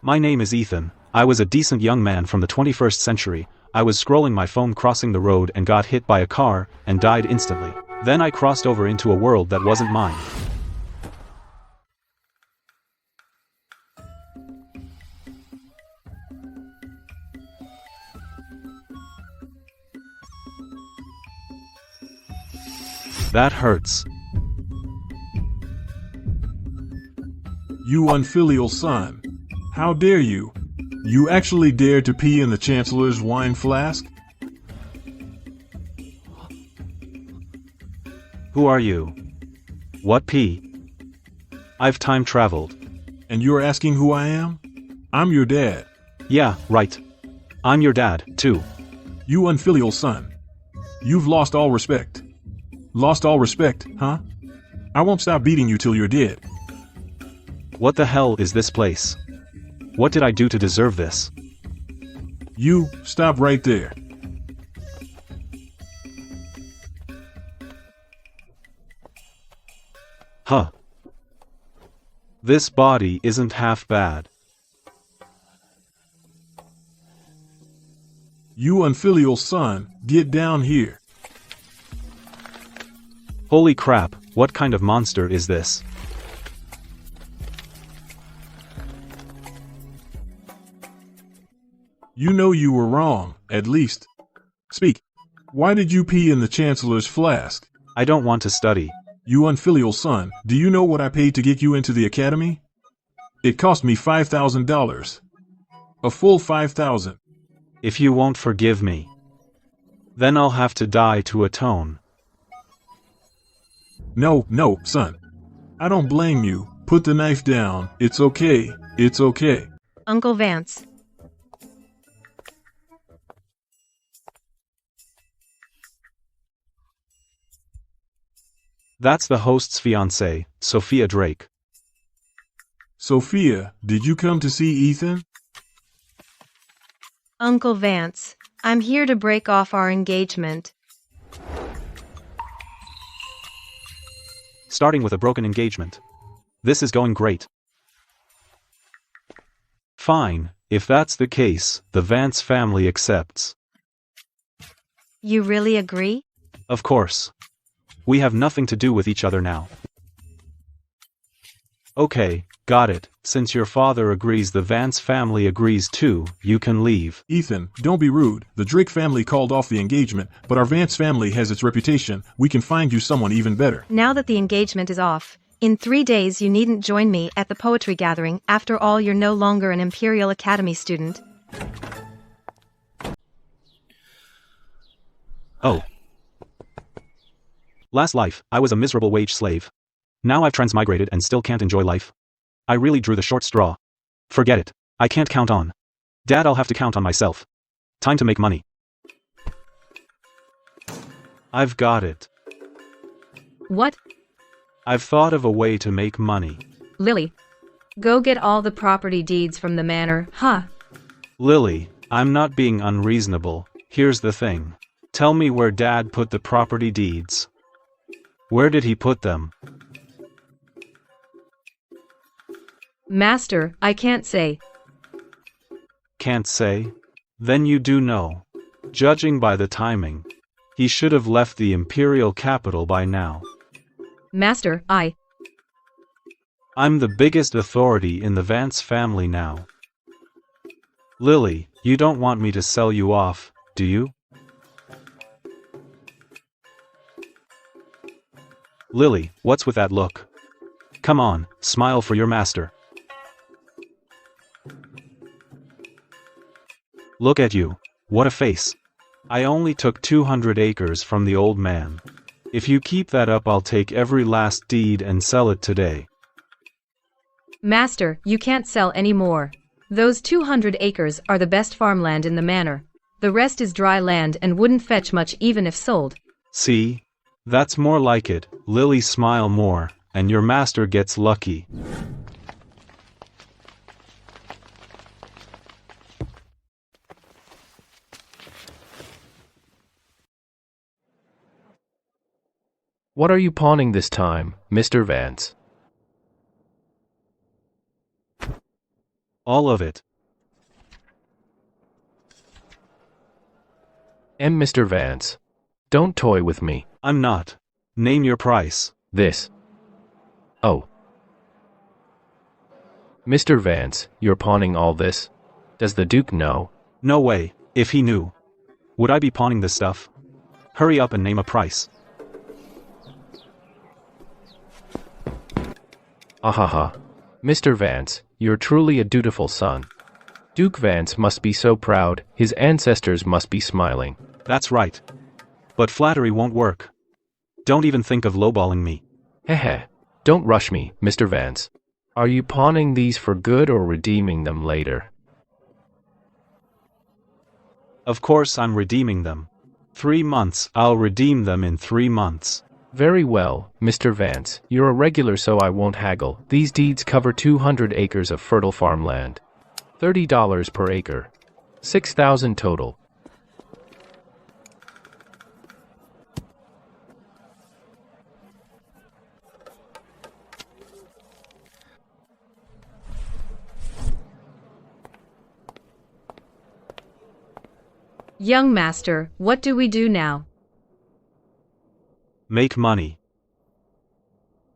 My name is Ethan. I was a decent young man from the 21st century. I was scrolling my phone crossing the road and got hit by a car and died instantly. Then I crossed over into a world that wasn't mine. That hurts. You unfilial son. How dare you? You actually dared to pee in the Chancellor's wine flask? Who are you? What pee? I've time traveled. And you're asking who I am? I'm your dad. Yeah, right. I'm your dad, too. You unfilial son. You've lost all respect. Lost all respect, huh? I won't stop beating you till you're dead. What the hell is this place? What did I do to deserve this? You, stop right there. Huh. This body isn't half bad. You unfilial son, get down here. Holy crap, what kind of monster is this? You know you were wrong, at least. Speak. Why did you pee in the Chancellor's flask? I don't want to study. You unfilial son, do you know what I paid to get you into the academy? It cost me $5,000. A full $5,000. If you won't forgive me, then I'll have to die to atone. No, son. I don't blame you. Put the knife down. It's okay. It's okay. Uncle Vance. That's the host's fiancée, Sophia Drake. Sophia, did you come to see Ethan? Uncle Vance, I'm here to break off our engagement. Starting with a broken engagement. This is going great. Fine, if that's the case, the Vance family accepts. You really agree? Of course. We have nothing to do with each other now. Okay, got it. Since your father agrees, the Vance family agrees too, you can leave. Ethan, don't be rude. The Drake family called off the engagement, but our Vance family has its reputation. We can find you someone even better. Now that the engagement is off, in 3 days you needn't join me at the poetry gathering. After all, you're no longer an Imperial Academy student. Oh. Last life, I was a miserable wage slave. Now I've transmigrated and still can't enjoy life. I really drew the short straw. Forget it. I can't count on Dad, I'll have to count on myself. Time to make money. I've got it. What? I've thought of a way to make money. Lily. Go get all the property deeds from the manor, huh? Lily, I'm not being unreasonable. Here's the thing. Tell me where Dad put the property deeds. Where did he put them? Master, I can't say. Can't say? Then you do know. Judging by the timing, he should have left the imperial capital by now. Master, I'm the biggest authority in the Vance family now. Lily, you don't want me to sell you off, do you? Lily, what's with that look? Come on, smile for your master. Look at you. What a face. I only took 200 acres from the old man. If you keep that up, I'll take every last deed and sell it today. Master, you can't sell any more. Those 200 acres are the best farmland in the manor. The rest is dry land and wouldn't fetch much even if sold. See? That's more like it. Lily, smile more, and your master gets lucky. What are you pawning this time, Mr. Vance? All of it. Mr. Vance. Don't toy with me. I'm not. Name your price. This. Oh. Mr. Vance, you're pawning all this? Does the Duke know? No way. If he knew. Would I be pawning this stuff? Hurry up and name a price. Ahaha. Mr. Vance, you're truly a dutiful son. Duke Vance must be so proud, his ancestors must be smiling. That's right. But flattery won't work. Don't even think of lowballing me. Heh. Don't rush me, Mr. Vance. Are you pawning these for good or redeeming them later? Of course I'm redeeming them. 3 months, I'll redeem them in 3 months. Very well, Mr. Vance. You're a regular, so I won't haggle. These deeds cover 200 acres of fertile farmland. $30 per acre. 6,000 total. Young master, what do we do now? Make money.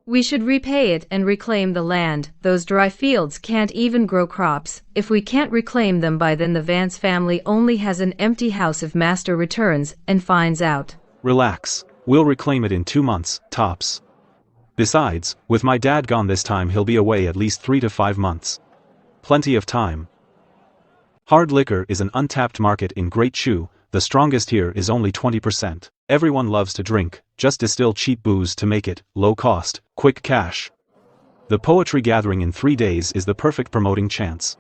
We should repay it and reclaim the land. Those dry fields can't even grow crops. If we can't reclaim them by then, the Vance family only has an empty house if master returns and finds out. Relax. We'll reclaim it in 2 months, tops. Besides, with my dad gone this time, he'll be away at least 3 to 5 months. Plenty of time. Hard liquor is an untapped market in Great Chu. The strongest here is only 20%. Everyone loves to drink, just distill cheap booze to make it, low cost, quick cash. The poetry gathering in 3 days is the perfect promoting chance.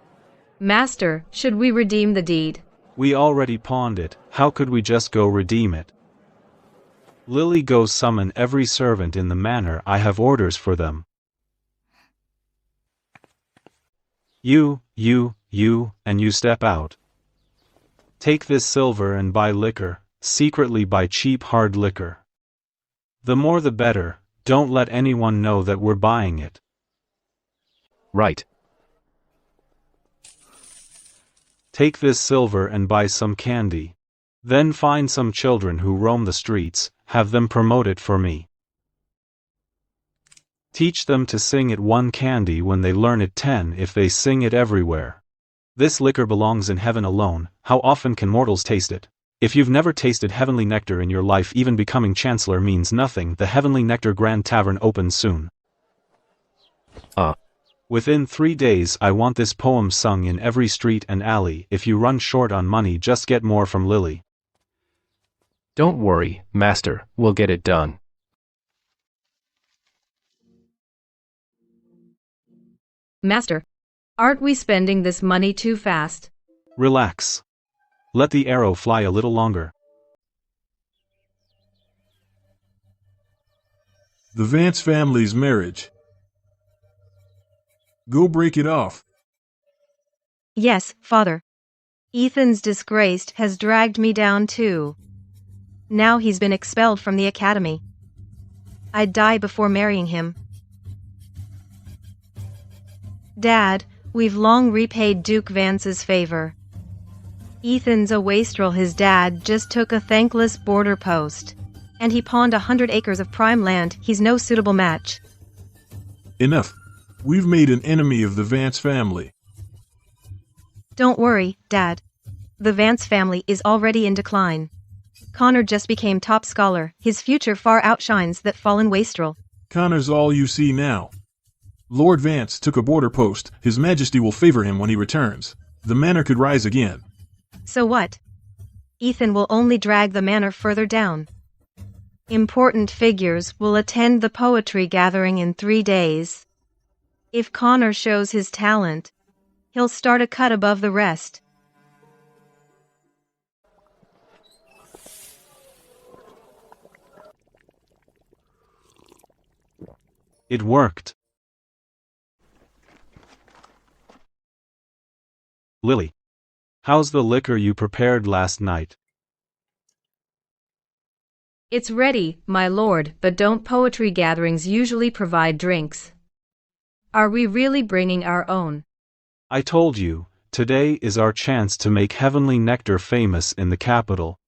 Master, should we redeem the deed? We already pawned it, how could we just go redeem it? Lily, go summon every servant in the manor, I have orders for them. You, and you step out. Take this silver and buy liquor, secretly buy cheap hard liquor. The more the better, don't let anyone know that we're buying it. Right. Take this silver and buy some candy. Then find some children who roam the streets, have them promote it for me. Teach them to sing it 1 candy when they learn it 10 if they sing it everywhere. This liquor belongs in heaven alone, how often can mortals taste it? If you've never tasted heavenly nectar in your life, even becoming chancellor means nothing. The Heavenly Nectar Grand Tavern opens soon. Within 3 days I want this poem sung in every street and alley. If you run short on money, just get more from Lily. Don't worry, master, we'll get it done. Master, aren't we spending this money too fast? Relax. Let the arrow fly a little longer. The Vance family's marriage. Go break it off. Yes, father. Ethan's disgraced has dragged me down too. Now he's been expelled from the academy. I'd die before marrying him. Dad, we've long repaid Duke Vance's favor. Ethan's a wastrel. His dad just took a thankless border post. And he pawned 100 acres of prime land. He's no suitable match. Enough. We've made an enemy of the Vance family. Don't worry, Dad. The Vance family is already in decline. Connor just became top scholar. His future far outshines that fallen wastrel. Connor's all you see now. Lord Vance took a border post. His Majesty will favor him when he returns. The manor could rise again. So what? Ethan will only drag the manor further down. Important figures will attend the poetry gathering in 3 days. If Connor shows his talent, he'll start a cut above the rest. It worked. Lily. How's the liquor you prepared last night? It's ready, my lord, but don't poetry gatherings usually provide drinks? Are we really bringing our own? I told you, today is our chance to make heavenly nectar famous in the capital.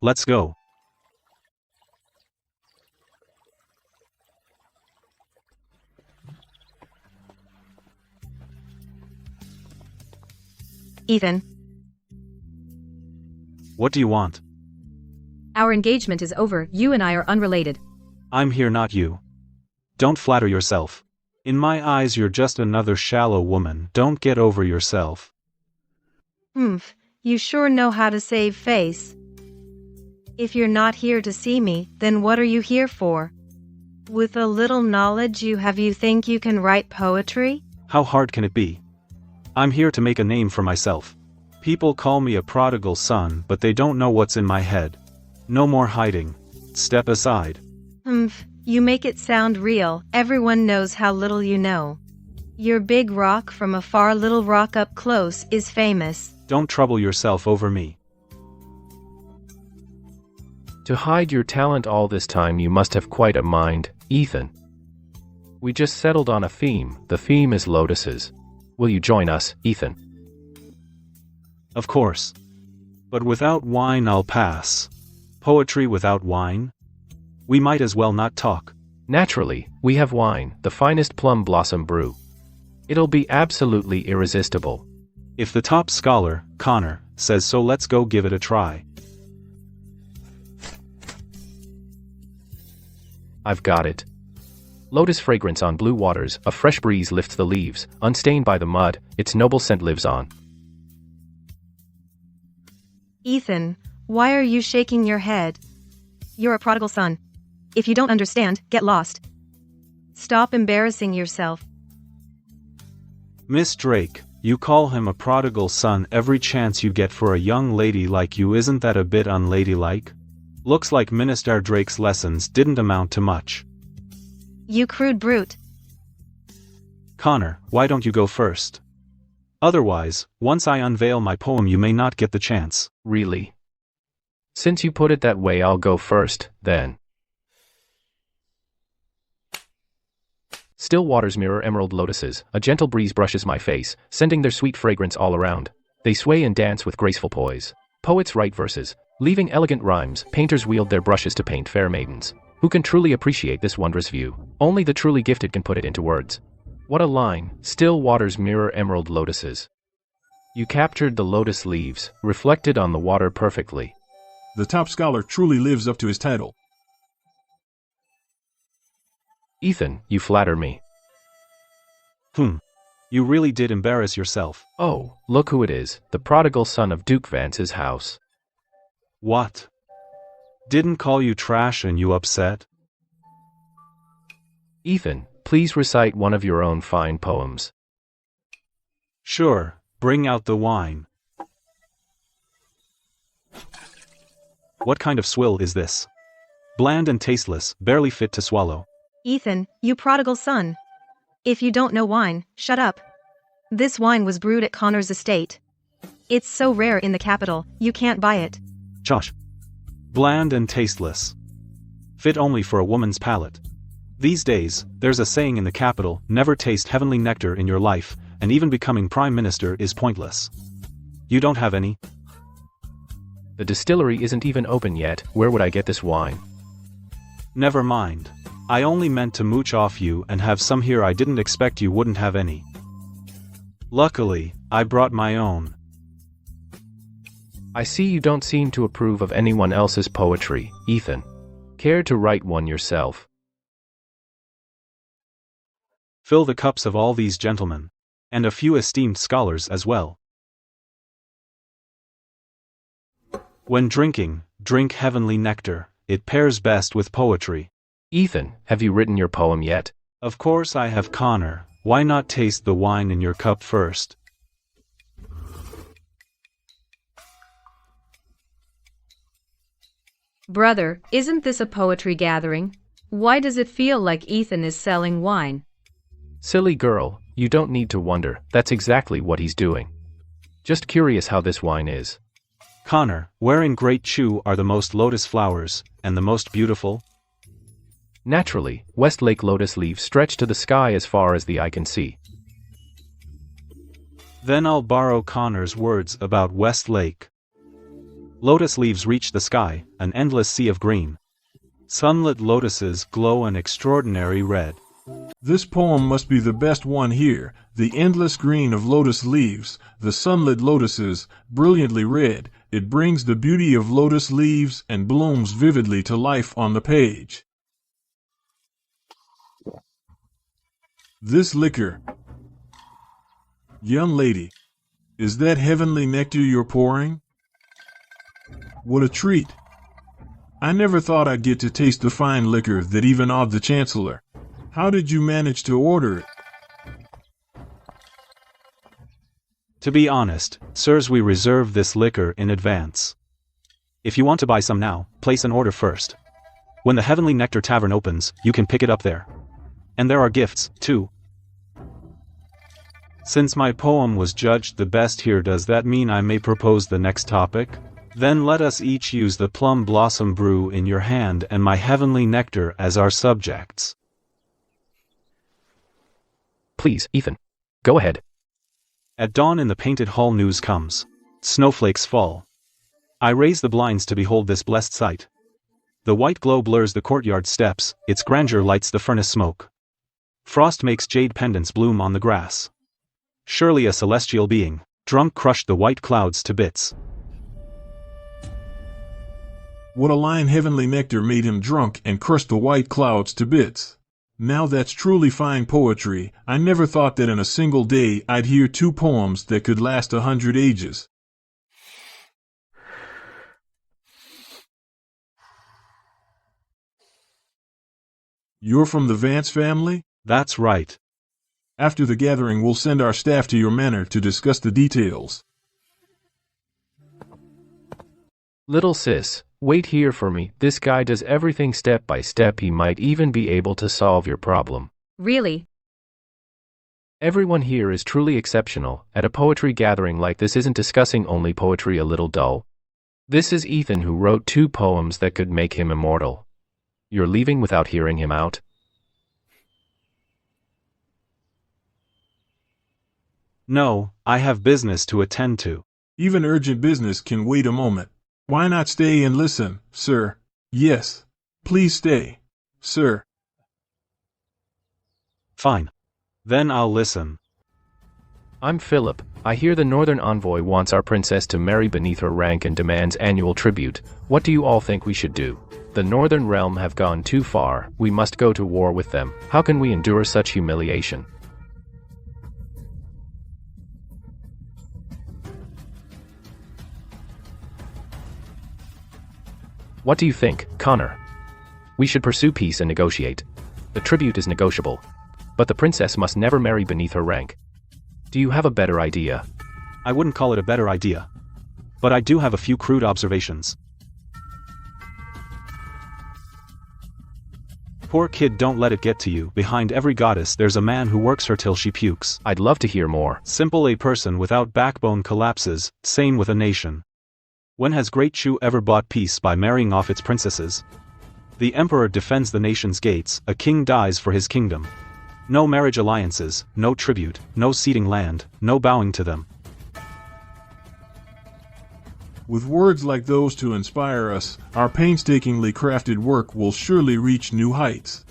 Let's go. Ethan, What do you want? Our engagement is over, you and I are unrelated. I'm here, not you. Don't flatter yourself. In my eyes you're just another shallow woman. Don't get over yourself. you sure know how to save face. If you're not here to see me, then what are you here for? With a little knowledge you have, you think you can write poetry? How hard can it be? I'm here to make a name for myself. People call me a prodigal son, but they don't know what's in my head. No more hiding. Step aside. You make it sound real. Everyone knows how little you know. Your big rock from afar, little rock up close, is famous. Don't trouble yourself over me. To hide your talent all this time you must have quite a mind, Ethan. We just settled on a theme. The theme is lotuses. Will you join us, Ethan? Of course. But without wine I'll pass. Poetry without wine? We might as well not talk. Naturally, we have wine, the finest plum blossom brew. It'll be absolutely irresistible. If the top scholar, Connor, says so, let's go give it a try. I've got it. Lotus fragrance on blue waters, a fresh breeze lifts the leaves, unstained by the mud, its noble scent lives on. Ethan, why are you shaking your head? You're a prodigal son. If you don't understand, get lost. Stop embarrassing yourself. Miss Drake, you call him a prodigal son every chance you get for a young lady like you. Isn't that a bit unladylike? Looks like Minister Drake's lessons didn't amount to much. You crude brute. Connor, why don't you go first? Otherwise, once I unveil my poem you may not get the chance. Really? Since you put it that way, I'll go first, then. Still waters mirror emerald lotuses, a gentle breeze brushes my face, sending their sweet fragrance all around. They sway and dance with graceful poise. Poets write verses, leaving elegant rhymes, painters wield their brushes to paint fair maidens. Who can truly appreciate this wondrous view? Only the truly gifted can put it into words. What a line, still waters mirror emerald lotuses. You captured the lotus leaves, reflected on the water perfectly. The top scholar truly lives up to his title. Ethan, you flatter me. You really did embarrass yourself. Oh, look who it is, the prodigal son of Duke Vance's house. What? Didn't call you trash and you upset? Ethan, please recite one of your own fine poems. Sure, bring out the wine. What kind of swill is this? Bland and tasteless, barely fit to swallow. Ethan, you prodigal son. If you don't know wine, shut up. This wine was brewed at Connor's estate. It's so rare in the capital, you can't buy it. Josh. Bland and tasteless. Fit only for a woman's palate. These days, there's a saying in the capital, never taste heavenly nectar in your life, and even becoming prime minister is pointless. You don't have any? The distillery isn't even open yet, where would I get this wine? Never mind. I only meant to mooch off you and have some here. I didn't expect you wouldn't have any. Luckily, I brought my own. I see you don't seem to approve of anyone else's poetry, Ethan. Care to write one yourself? Fill the cups of all these gentlemen. And a few esteemed scholars as well. When drinking, drink heavenly nectar. It pairs best with poetry. Ethan, have you written your poem yet? Of course I have, Connor. Why not taste the wine in your cup first? Brother, isn't this a poetry gathering? Why does it feel like Ethan is selling wine? Silly girl, you don't need to wonder, that's exactly what he's doing. Just curious how this wine is. Connor, where in Great Chew are the most lotus flowers, and the most beautiful? Naturally, West Lake lotus leaves stretch to the sky as far as the eye can see. Then I'll borrow Connor's words about Westlake. Lotus leaves reach the sky, an endless sea of green. Sunlit lotuses glow an extraordinary red. This poem must be the best one here. The endless green of lotus leaves, the sunlit lotuses, brilliantly red. It brings the beauty of lotus leaves and blooms vividly to life on the page. This liquor. Young lady, is that heavenly nectar you're pouring? What a treat. I never thought I'd get to taste the fine liquor that even awed the Chancellor. How did you manage to order it? To be honest, sirs, we reserve this liquor in advance. If you want to buy some now, place an order first. When the Heavenly Nectar Tavern opens, you can pick it up there. And there are gifts, too. Since my poem was judged the best here, does that mean I may propose the next topic? Then let us each use the plum blossom brew in your hand and my heavenly nectar as our subjects. Please, Ethan. Go ahead. At dawn in the painted hall news comes. Snowflakes fall. I raise the blinds to behold this blessed sight. The white glow blurs the courtyard steps, its grandeur lights the furnace smoke. Frost makes jade pendants bloom on the grass. Surely a celestial being, drunk, crushed the white clouds to bits. What a line! Heavenly nectar made him drunk and crushed the white clouds to bits. Now that's truly fine poetry. I never thought that in a single day I'd hear two poems that could last 100 ages. You're from the Vance family? That's right. After the gathering, we'll send our staff to your manor to discuss the details. Little sis, wait here for me. This guy does everything step by step. He might even be able to solve your problem. Really? Everyone here is truly exceptional. At a poetry gathering like this isn't discussing only poetry a little dull. This is Ethan, who wrote 2 poems that could make him immortal. You're leaving without hearing him out? No, I have business to attend to. Even urgent business can wait a moment. Why not stay and listen, sir? Yes. Please stay, sir. Fine. Then I'll listen. I'm Philip. I hear the Northern Envoy wants our princess to marry beneath her rank and demands annual tribute. What do you all think we should do? The Northern Realm have gone too far. We must go to war with them. How can we endure such humiliation? What do you think, Connor? We should pursue peace and negotiate. The tribute is negotiable, but the princess must never marry beneath her rank. Do you have a better idea? I wouldn't call it a better idea. But I do have a few crude observations. Poor kid, don't let it get to you. Behind every goddess there's a man who works her till she pukes. I'd love to hear more. Simple: a person without backbone collapses, same with a nation. When has Great Chu ever bought peace by marrying off its princesses? The emperor defends the nation's gates, a king dies for his kingdom. No marriage alliances, no tribute, no ceding land, no bowing to them. With words like those to inspire us, our painstakingly crafted work will surely reach new heights.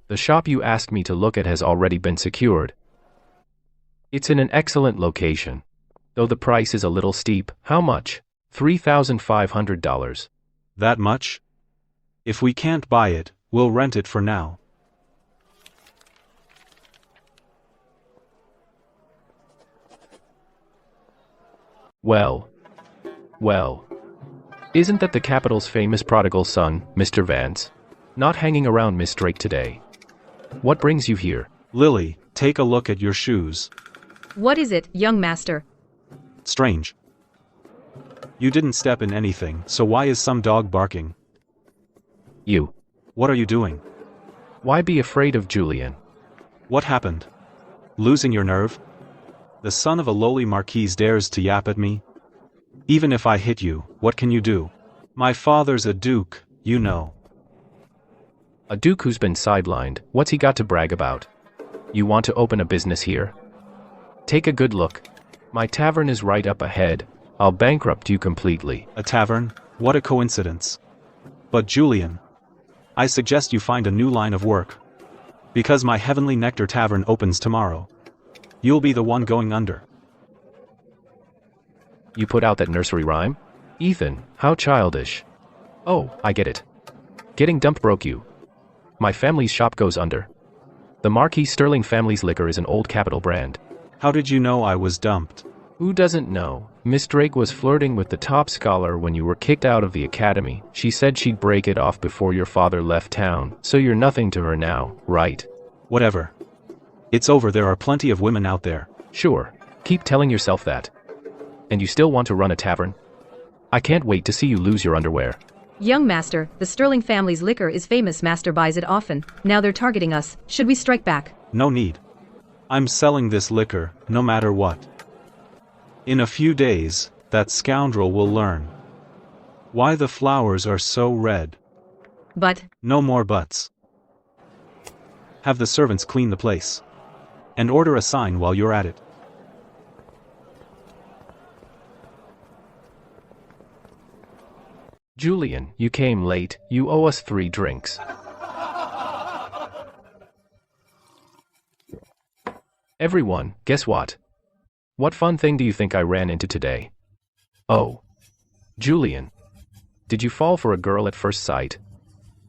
The shop you asked me to look at has already been secured. It's in an excellent location, though the price is a little steep. How much? $3,500. That much? If we can't buy it, we'll rent it for now. Well. Isn't that the capital's famous prodigal son, Mr. Vance? Not hanging around Miss Drake today. What brings you here? Lily, take a look at your shoes. What is it, young master? Strange. You didn't step in anything, so why is some dog barking? You. What are you doing? Why be afraid of Julian? What happened? Losing your nerve? The son of a lowly marquise dares to yap at me? Even if I hit you, what can you do? My father's a duke, you know. A duke who's been sidelined, what's he got to brag about? You want to open a business here? Take a good look. My tavern is right up ahead. I'll bankrupt you completely. A tavern? What a coincidence. But Julian, I suggest you find a new line of work. Because my Heavenly Nectar Tavern opens tomorrow. You'll be the one going under. You put out that nursery rhyme? Ethan, how childish. Oh, I get it. Getting dumped broke you. My family's shop goes under. The Marquis Sterling family's liquor is an old capital brand. How did you know I was dumped? Who doesn't know? Miss Drake was flirting with the top scholar when you were kicked out of the academy. She said she'd break it off before your father left town, so you're nothing to her now, right? Whatever. It's over, there are plenty of women out there. Sure. Keep telling yourself that. And you still want to run a tavern? I can't wait to see you lose your underwear. Young master, the Sterling family's liquor is famous. Master buys it often. Now they're targeting us. Should we strike back? No need. I'm selling this liquor, no matter what. In a few days, that scoundrel will learn why the flowers are so red. But No more buts. Have the servants clean the place. And order a sign while you're at it. Julian, you came late. You owe us 3 drinks. Everyone, guess what? What fun thing do you think I ran into today? Oh. Julian. Did you fall for a girl at first sight?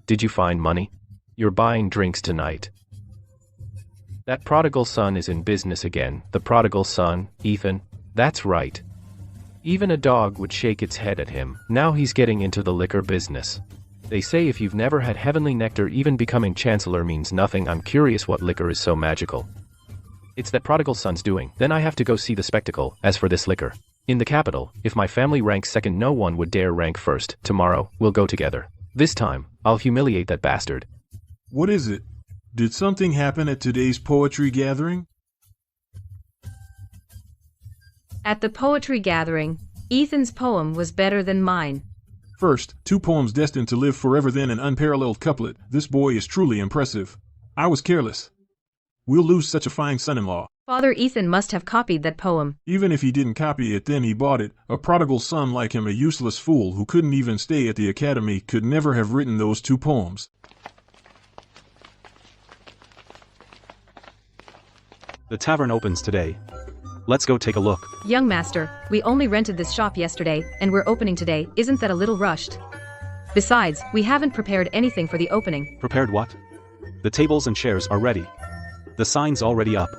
Did you find money? You're buying drinks tonight. That prodigal son is in business again. The prodigal son, Ethan. That's right. Even a dog would shake its head at him. Now he's getting into the liquor business. They say if you've never had heavenly nectar, even becoming chancellor means nothing. I'm curious what liquor is so magical. It's that prodigal son's doing. Then I have to go see the spectacle. As for this liquor, in the capital, if my family ranks second, no one would dare rank first. Tomorrow, we'll go together. This time, I'll humiliate that bastard. What is it? Did something happen at today's poetry gathering? at the poetry gathering, Ethan's poem was better than mine. First, 2 poems destined to live forever, then an unparalleled couplet. This boy is truly impressive. I was careless. We'll lose such a fine son-in-law. Father Ethan must have copied that poem. Even if he didn't copy it, then he bought it. A prodigal son like him, a useless fool who couldn't even stay at the academy, could never have written those 2 poems. The tavern opens today. Let's go take a look. Young master, we only rented this shop yesterday, and we're opening today. Isn't that a little rushed? Besides, we haven't prepared anything for the opening. Prepared what? The tables and chairs are ready. The sign's already up.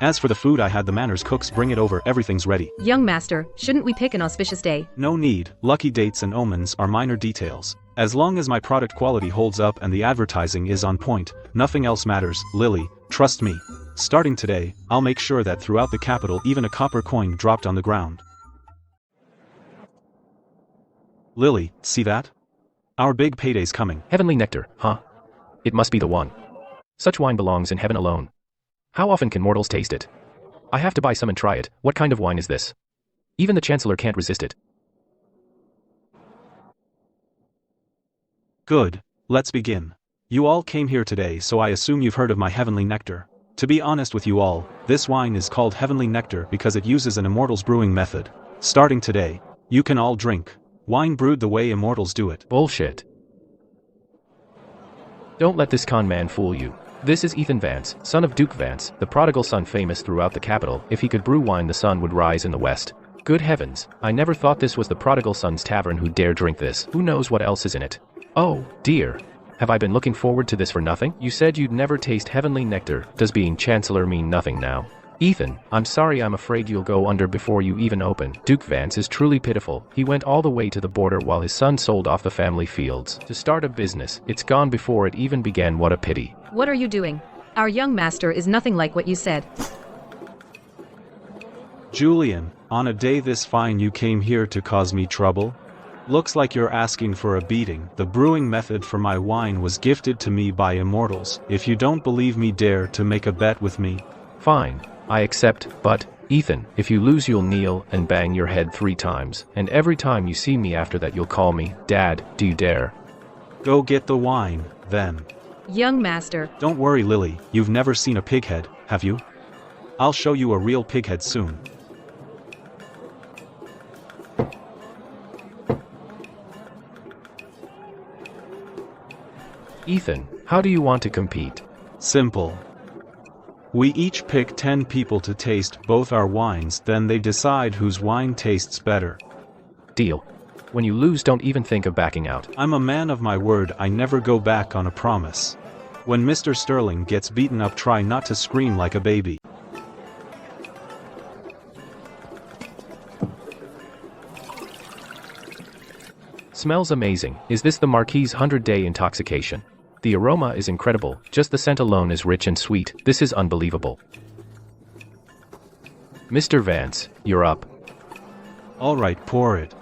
As for the food, I had the manners cooks bring it over. Everything's ready. Young master, shouldn't we pick an auspicious day? No need. Lucky dates and omens are minor details. As long as my product quality holds up and the advertising is on point, nothing else matters. Lily, trust me. Starting today, I'll make sure that throughout the capital even a copper coin dropped on the ground. Lily, see that? Our big payday's coming. Heavenly nectar, huh? It must be the one. Such wine belongs in heaven alone. How often can mortals taste it? I have to buy some and try it. What kind of wine is this? Even the Chancellor can't resist it. Good, let's begin. You all came here today, so I assume you've heard of my heavenly nectar. To be honest with you all, this wine is called heavenly nectar because it uses an immortals brewing method. Starting today, you can all drink wine brewed the way immortals do it. Bullshit. Don't let this con man fool you. This is Ethan Vance, son of Duke Vance, the prodigal son, famous throughout the capital. If he could brew wine, the sun would rise in the west. Good heavens, I never thought this was the prodigal son's tavern. Who dare drink this? Who knows what else is in it? Oh, dear. Have I been looking forward to this for nothing? You said you'd never taste heavenly nectar. Does being chancellor mean nothing now? Ethan, I'm sorry, I'm afraid you'll go under before you even open. Duke Vance is truly pitiful. He went all the way to the border while his son sold off the family fields to start a business. It's gone before it even began. What a pity. What are you doing? Our young master is nothing like what you said. Julian, on a day this fine you came here to cause me trouble? Looks like you're asking for a beating. The brewing method for my wine was gifted to me by immortals. If you don't believe me, dare to make a bet with me. Fine, I accept, but, Ethan, if you lose you'll kneel and bang your head 3 times, and every time you see me after that you'll call me, Dad. Do you dare? Go get the wine, then. Young master, Don't worry, Lily, you've never seen a pighead, have you? I'll show you a real pighead soon. Ethan, how do you want to compete? Simple. We each pick 10 people to taste both our wines, then they decide whose wine tastes better. Deal. When you lose, don't even think of backing out. I'm a man of my word, I never go back on a promise. When Mr. Sterling gets beaten up, try not to scream like a baby. Smells amazing. Is this the Marquis' 100-day intoxication? The aroma is incredible, just the scent alone is rich and sweet. This is unbelievable. Mr. Vance, you're up. Alright, pour it.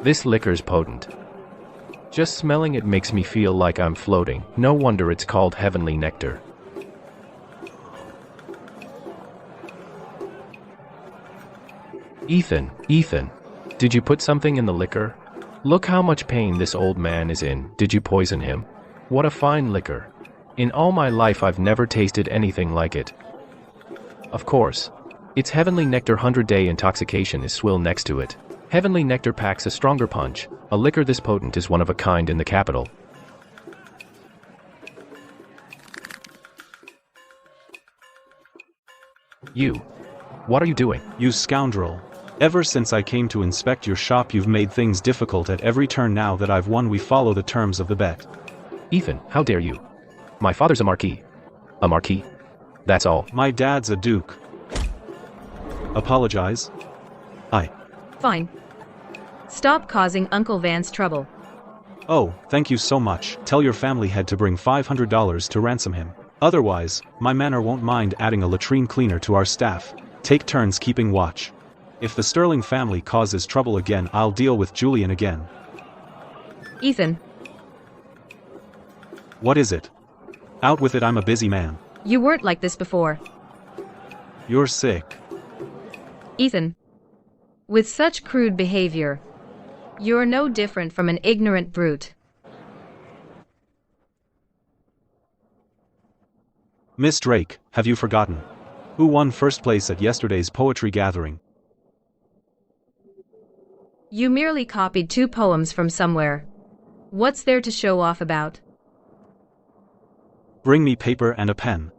This liquor's potent. Just smelling it makes me feel like I'm floating. No wonder it's called heavenly nectar. Ethan, did you put something in the liquor? Look how much pain this old man is in. Did you poison him? What a fine liquor. In all my life I've never tasted anything like it. Of course. Its heavenly nectar 100-day intoxication is swill next to it. Heavenly nectar packs a stronger punch. A liquor this potent is one of a kind in the capital. You. What are you doing? You scoundrel. Ever since I came to inspect your shop, you've made things difficult at every turn. Now that I've won, we follow the terms of the bet. Ethan, how dare you? My father's a marquis. A marquis? That's all. My dad's a duke. Apologize? fine. Stop causing Uncle Vance trouble. Oh, thank you so much. Tell your family head to bring $500 to ransom him. Otherwise, my manor won't mind adding a latrine cleaner to our staff. Take turns keeping watch. If the Sterling family causes trouble again, I'll deal with Julian again. Ethan, What is it? Out with it, I'm a busy man. you weren't like this before. You're sick. Ethan. With such crude behavior, you're no different from an ignorant brute. Miss Drake, have you forgotten? Who won first place at yesterday's poetry gathering? You merely copied 2 poems from somewhere. What's there to show off about? Bring me paper and a pen.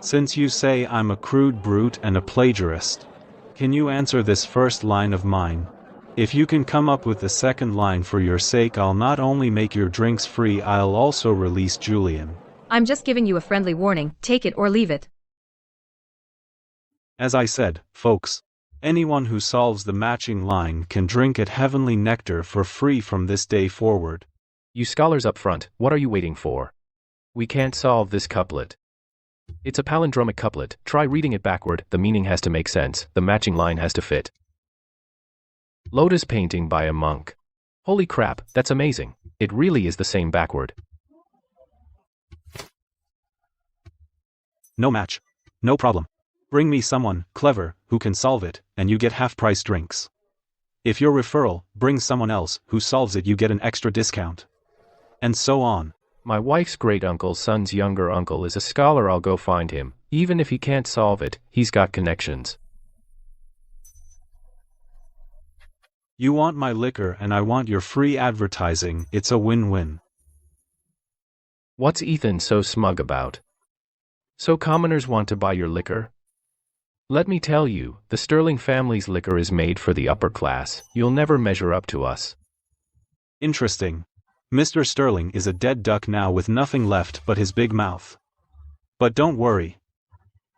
Since you say I'm a crude brute and a plagiarist, can you answer this first line of mine? If you can come up with the second line, for your sake, I'll not only make your drinks free, I'll also release Julian. I'm just giving you a friendly warning, take it or leave it. As I said, folks, anyone who solves the matching line can drink at Heavenly Nectar for free from this day forward. You scholars up front, what are you waiting for? We can't solve this couplet. It's a palindromic couplet. Try reading it backward. The meaning has to make sense. The matching line has to fit. Lotus painting by a monk. Holy crap, that's amazing. It really is the same backward. No match. No problem. Bring me someone clever who can solve it, and you get half-price drinks. If your referral brings someone else who solves it, you get an extra discount. And so on. My wife's great-uncle's son's younger uncle is a scholar. I'll go find him. Even if he can't solve it, he's got connections. You want my liquor and I want your free advertising. It's a win-win. What's Ethan so smug about? So commoners want to buy your liquor? Let me tell you, the Sterling family's liquor is made for the upper class. You'll never measure up to us. Interesting. Mr. Sterling is a dead duck now with nothing left but his big mouth. But don't worry.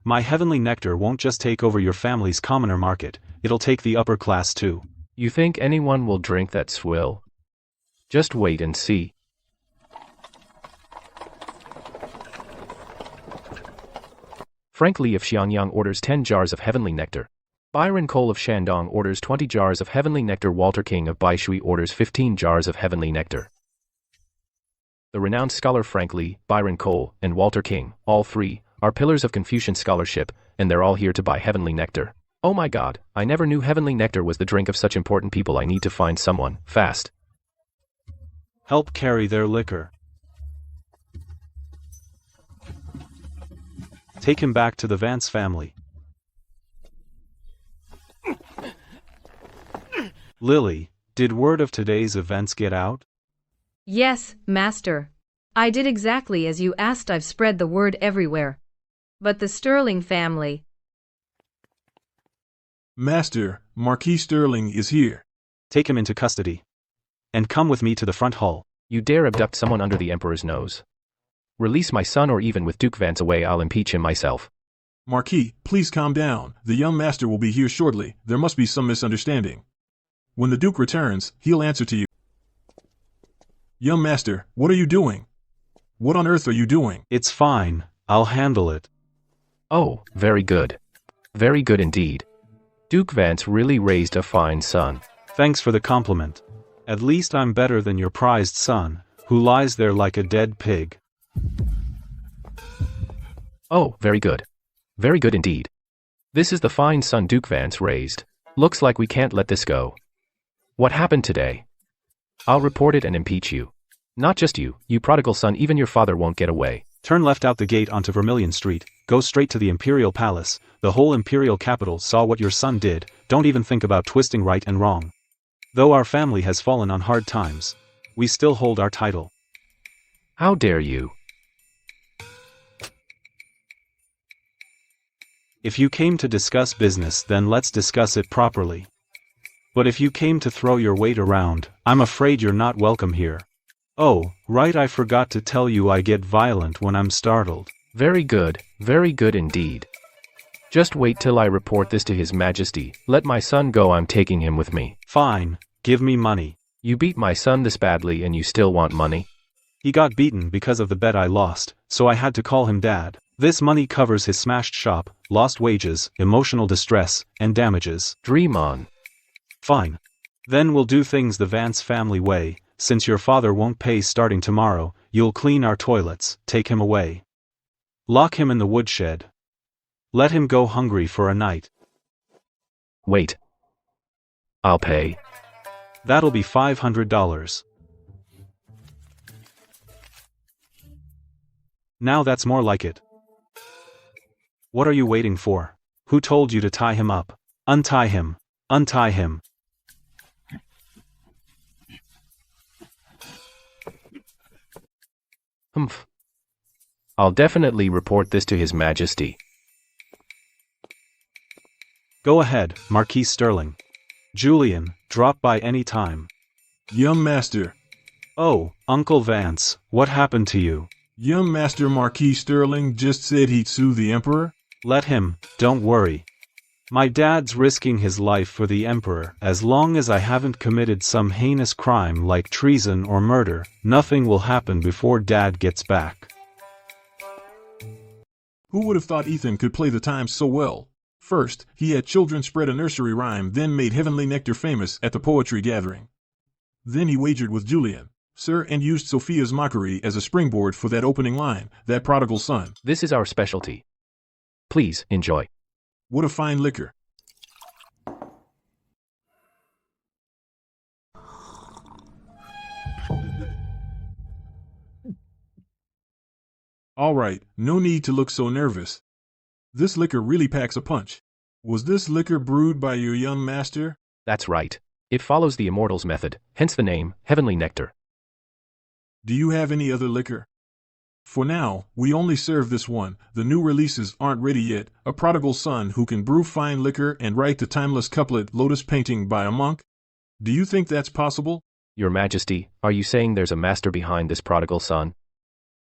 My Heavenly Nectar won't just take over your family's commoner market, it'll take the upper class too. You think anyone will drink that swill? Just wait and see. Frankly, if Fang Yang orders 10 jars of Heavenly Nectar, Byron Cole of Shandong orders 20 jars of Heavenly Nectar, Walter King of Baishui orders 15 jars of Heavenly Nectar. The renowned scholar Frankly, Byron Cole, and Walter King, all 3, are pillars of Confucian scholarship, and they're all here to buy heavenly nectar. Oh my god, I never knew heavenly nectar was the drink of such important people. I need to find someone, fast. Help carry their liquor. Take him back to the Vance family. Lily, did word of today's events get out? Yes, Master. I did exactly as you asked. I've spread the word everywhere. But the Sterling family. Master, Marquis Sterling is here. Take him into custody. And come with me to the front hall. You dare abduct someone under the Emperor's nose? Release my son, or even with Duke Vance away, I'll impeach him myself. Marquis, please calm down. The young master will be here shortly. There must be some misunderstanding. When the Duke returns, he'll answer to you. Young master, what are you doing? What on earth are you doing? It's fine, I'll handle it. Oh, very good. Very good indeed. Duke Vance really raised a fine son. Thanks for the compliment. At least I'm better than your prized son, who lies there like a dead pig. Oh, very good. Very good indeed. This is the fine son Duke Vance raised. Looks like we can't let this go. What happened today? I'll report it and impeach you. Not just you, you prodigal son, even your father won't get away. Turn left out the gate onto Vermilion Street, go straight to the Imperial Palace. The whole Imperial capital saw what your son did. Don't even think about twisting right and wrong. Though our family has fallen on hard times, we still hold our title. How dare you? If you came to discuss business, then let's discuss it properly. But if you came to throw your weight around, I'm afraid you're not welcome here. Oh, right, I forgot to tell you I get violent when I'm startled. Very good indeed. Just wait till I report this to His Majesty. Let my son go, I'm taking him with me. Fine, give me money. You beat my son this badly and you still want money? He got beaten because of the bet I lost, so I had to call him Dad. This money covers his smashed shop, lost wages, emotional distress, and damages. Dream on. Fine. Then we'll do things the Vance family way. Since your father won't pay starting tomorrow, you'll clean our toilets, take him away. Lock him in the woodshed. Let him go hungry for a night. Wait. I'll pay. That'll be $500. Now that's more like it. What are you waiting for? Who told you to tie him up? Untie him. Untie him. Humph. I'll definitely report this to His Majesty. Go ahead, Marquis Sterling. Julian, drop by any time. Young master. Oh, Uncle Vance, what happened to you? Young master Marquis Sterling just said he'd sue the Emperor. Let him, don't worry. My dad's risking his life for the Emperor. As long as I haven't committed some heinous crime like treason or murder, nothing will happen before Dad gets back. Who would have thought Ethan could play the times so well? First, he had children spread a nursery rhyme, then made Heavenly Nectar famous at the poetry gathering. Then he wagered with Julian, sir, and used Sophia's mockery as a springboard for that opening line, that prodigal son. This is our specialty. Please, enjoy. What a fine liquor. All right, no need to look so nervous. This liquor really packs a punch. Was this liquor brewed by your young master? That's right. It follows the Immortals method, hence the name, Heavenly Nectar. Do you have any other liquor? For now, we only serve this one. The new releases aren't ready yet. A prodigal son who can brew fine liquor and write the timeless couplet Lotus Painting by a monk? Do you think that's possible? Your Majesty, are you saying there's a master behind this prodigal son?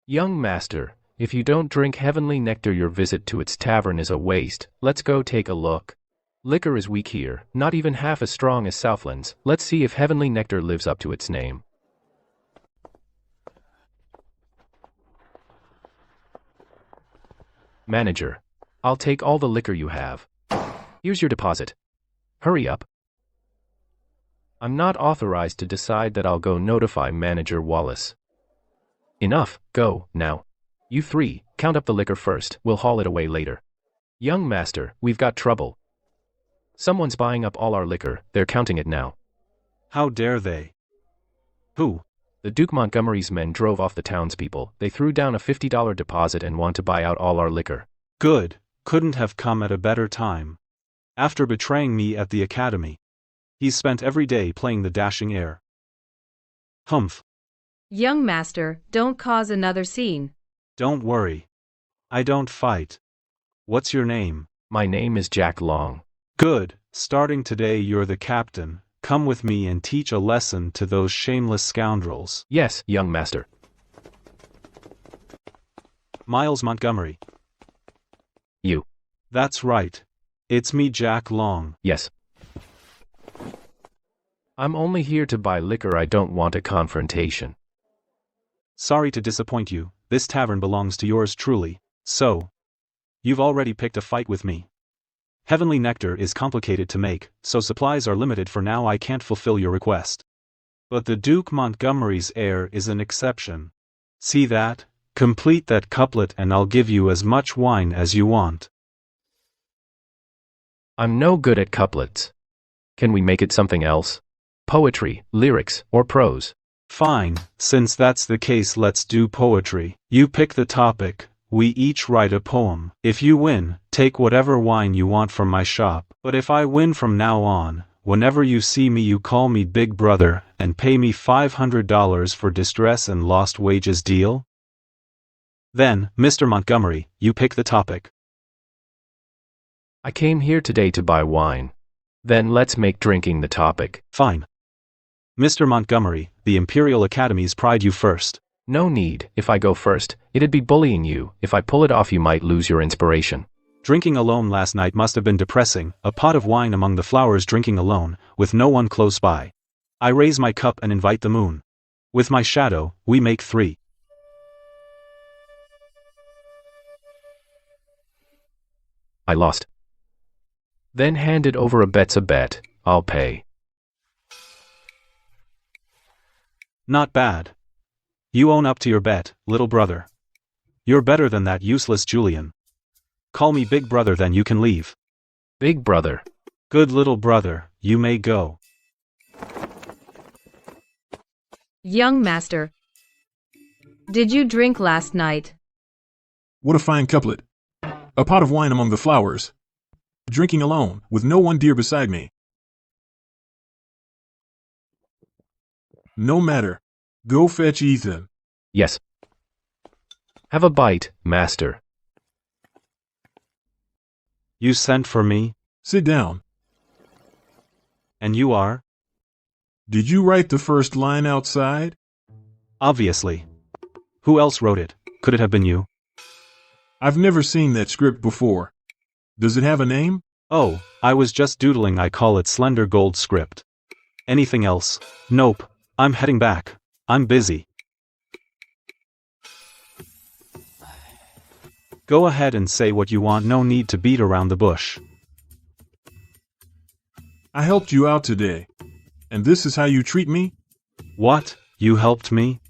Young master, if you don't drink Heavenly Nectar, your visit to its tavern is a waste. Let's go take a look. Liquor is weak here, not even half as strong as Southland's. Let's see if Heavenly Nectar lives up to its name. Manager, I'll take all the liquor you have. Here's your deposit. Hurry up. I'm not authorized to decide that. I'll go notify Manager Wallace. Enough, go, now. You three, Count up the liquor first, we'll haul it away later. Young master, we've got trouble. Someone's buying up all our liquor, they're counting it now. How dare they? Who? The Duke Montgomery's men drove off the townspeople. They threw down a $50 deposit and want to buy out all our liquor. Good, couldn't have come at a better time. After betraying me at the academy. He's spent every day playing the dashing heir. Humph. Young master, don't cause another scene. Don't worry. I don't fight. What's your name? My name is Jack Long. Good, starting today you're the captain. Come with me and teach a lesson to those shameless scoundrels. Yes, young master. Miles Montgomery. You. That's right. It's me, Jack Long. Yes. I'm only here to buy liquor. I don't want a confrontation. Sorry to disappoint you, this tavern belongs to yours truly, so. You've already picked a fight with me. Heavenly nectar is complicated to make, so supplies are limited for now. I can't fulfill your request. But the Duke Montgomery's heir is an exception. See that? Complete that couplet and I'll give you as much wine as you want. I'm no good at couplets. Can we make it something else? Poetry, lyrics, or prose? Fine, since that's the case, let's do poetry. You pick the topic, we each write a poem. If you win, take whatever wine you want from my shop. But if I win from now on, whenever you see me you call me Big Brother, and pay me $500 for distress and lost wages. Deal? Then, Mr. Montgomery, you pick the topic. I came here today to buy wine. Then let's make drinking the topic. Fine. Mr. Montgomery, the Imperial Academies pride you first. No need. If I go first, it'd be bullying you. If I pull it off you might lose your inspiration. Drinking alone last night must have been depressing, a pot of wine among the flowers, drinking alone, with no one close by. I raise my cup and invite the moon. With my shadow, we make three. I lost. Then handed over a bet's a bet. I'll pay. Not bad. You own up to your bet, little brother. You're better than that useless Julian. Call me Big Brother, then you can leave. Big Brother. Good little brother, you may go. Young master. Did you drink last night? What a fine couplet. A pot of wine among the flowers. Drinking alone, with no one dear beside me. No matter. Go fetch Ethan. Yes. Have a bite, master. You sent for me? Sit down. And you are? Did you write the first line outside? Obviously. Who else wrote it? Could it have been you? I've never seen that script before. Does it have a name? Oh, I was just doodling. I call it Slender Gold Script. Anything else? Nope. I'm heading back. I'm busy. Go ahead and say what you want. No need to beat around the bush. I helped you out today. And this is how you treat me? What? You helped me?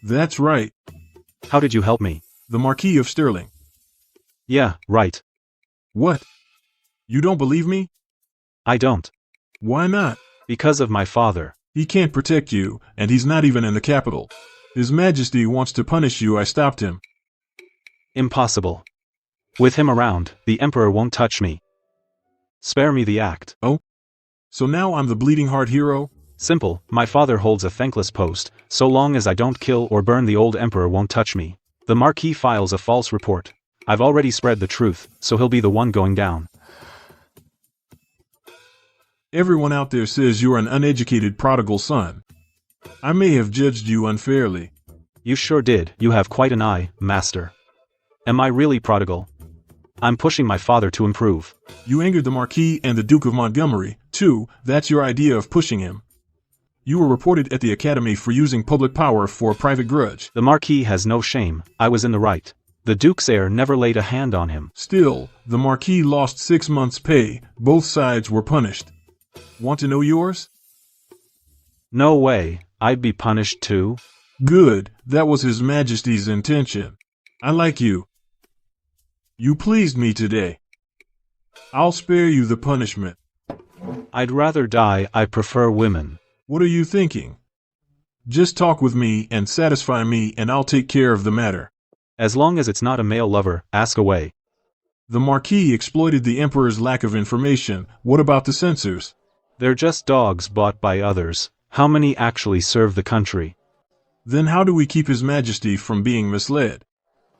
That's right. How did you help me? The Marquis of Sterling. Yeah, right. What? You don't believe me? I don't. Why not? Because of my father. He can't protect you, and he's not even in the capital. His Majesty wants to punish you. I stopped him. Impossible. With him around, the Emperor won't touch me. Spare me the act. Oh? So now I'm the bleeding heart hero? Simple, my father holds a thankless post. So long as I don't kill or burn, the old Emperor won't touch me. The Marquis files a false report. I've already spread the truth, so he'll be the one going down. Everyone out there says you're an uneducated prodigal son. I may have judged you unfairly. You sure did. You have quite an eye, master. Am I really prodigal? I'm pushing my father to improve. You angered the Marquis and the Duke of Montgomery, too. That's your idea of pushing him. You were reported at the Academy for using public power for a private grudge. The Marquis has no shame. I was in the right. The Duke's heir never laid a hand on him. Still, the Marquis lost 6 months' pay. Both sides were punished. Want to know yours? No way. I'd be punished too. Good. That was His Majesty's intention. I like you. You pleased me today. I'll spare you the punishment. I'd rather die. I prefer women. What are you thinking? Just talk with me and satisfy me and I'll take care of the matter. As long as it's not a male lover, ask away. The Marquis exploited the Emperor's lack of information. What about the censors? They're just dogs bought by others. How many actually serve the country? Then how do we keep His Majesty from being misled?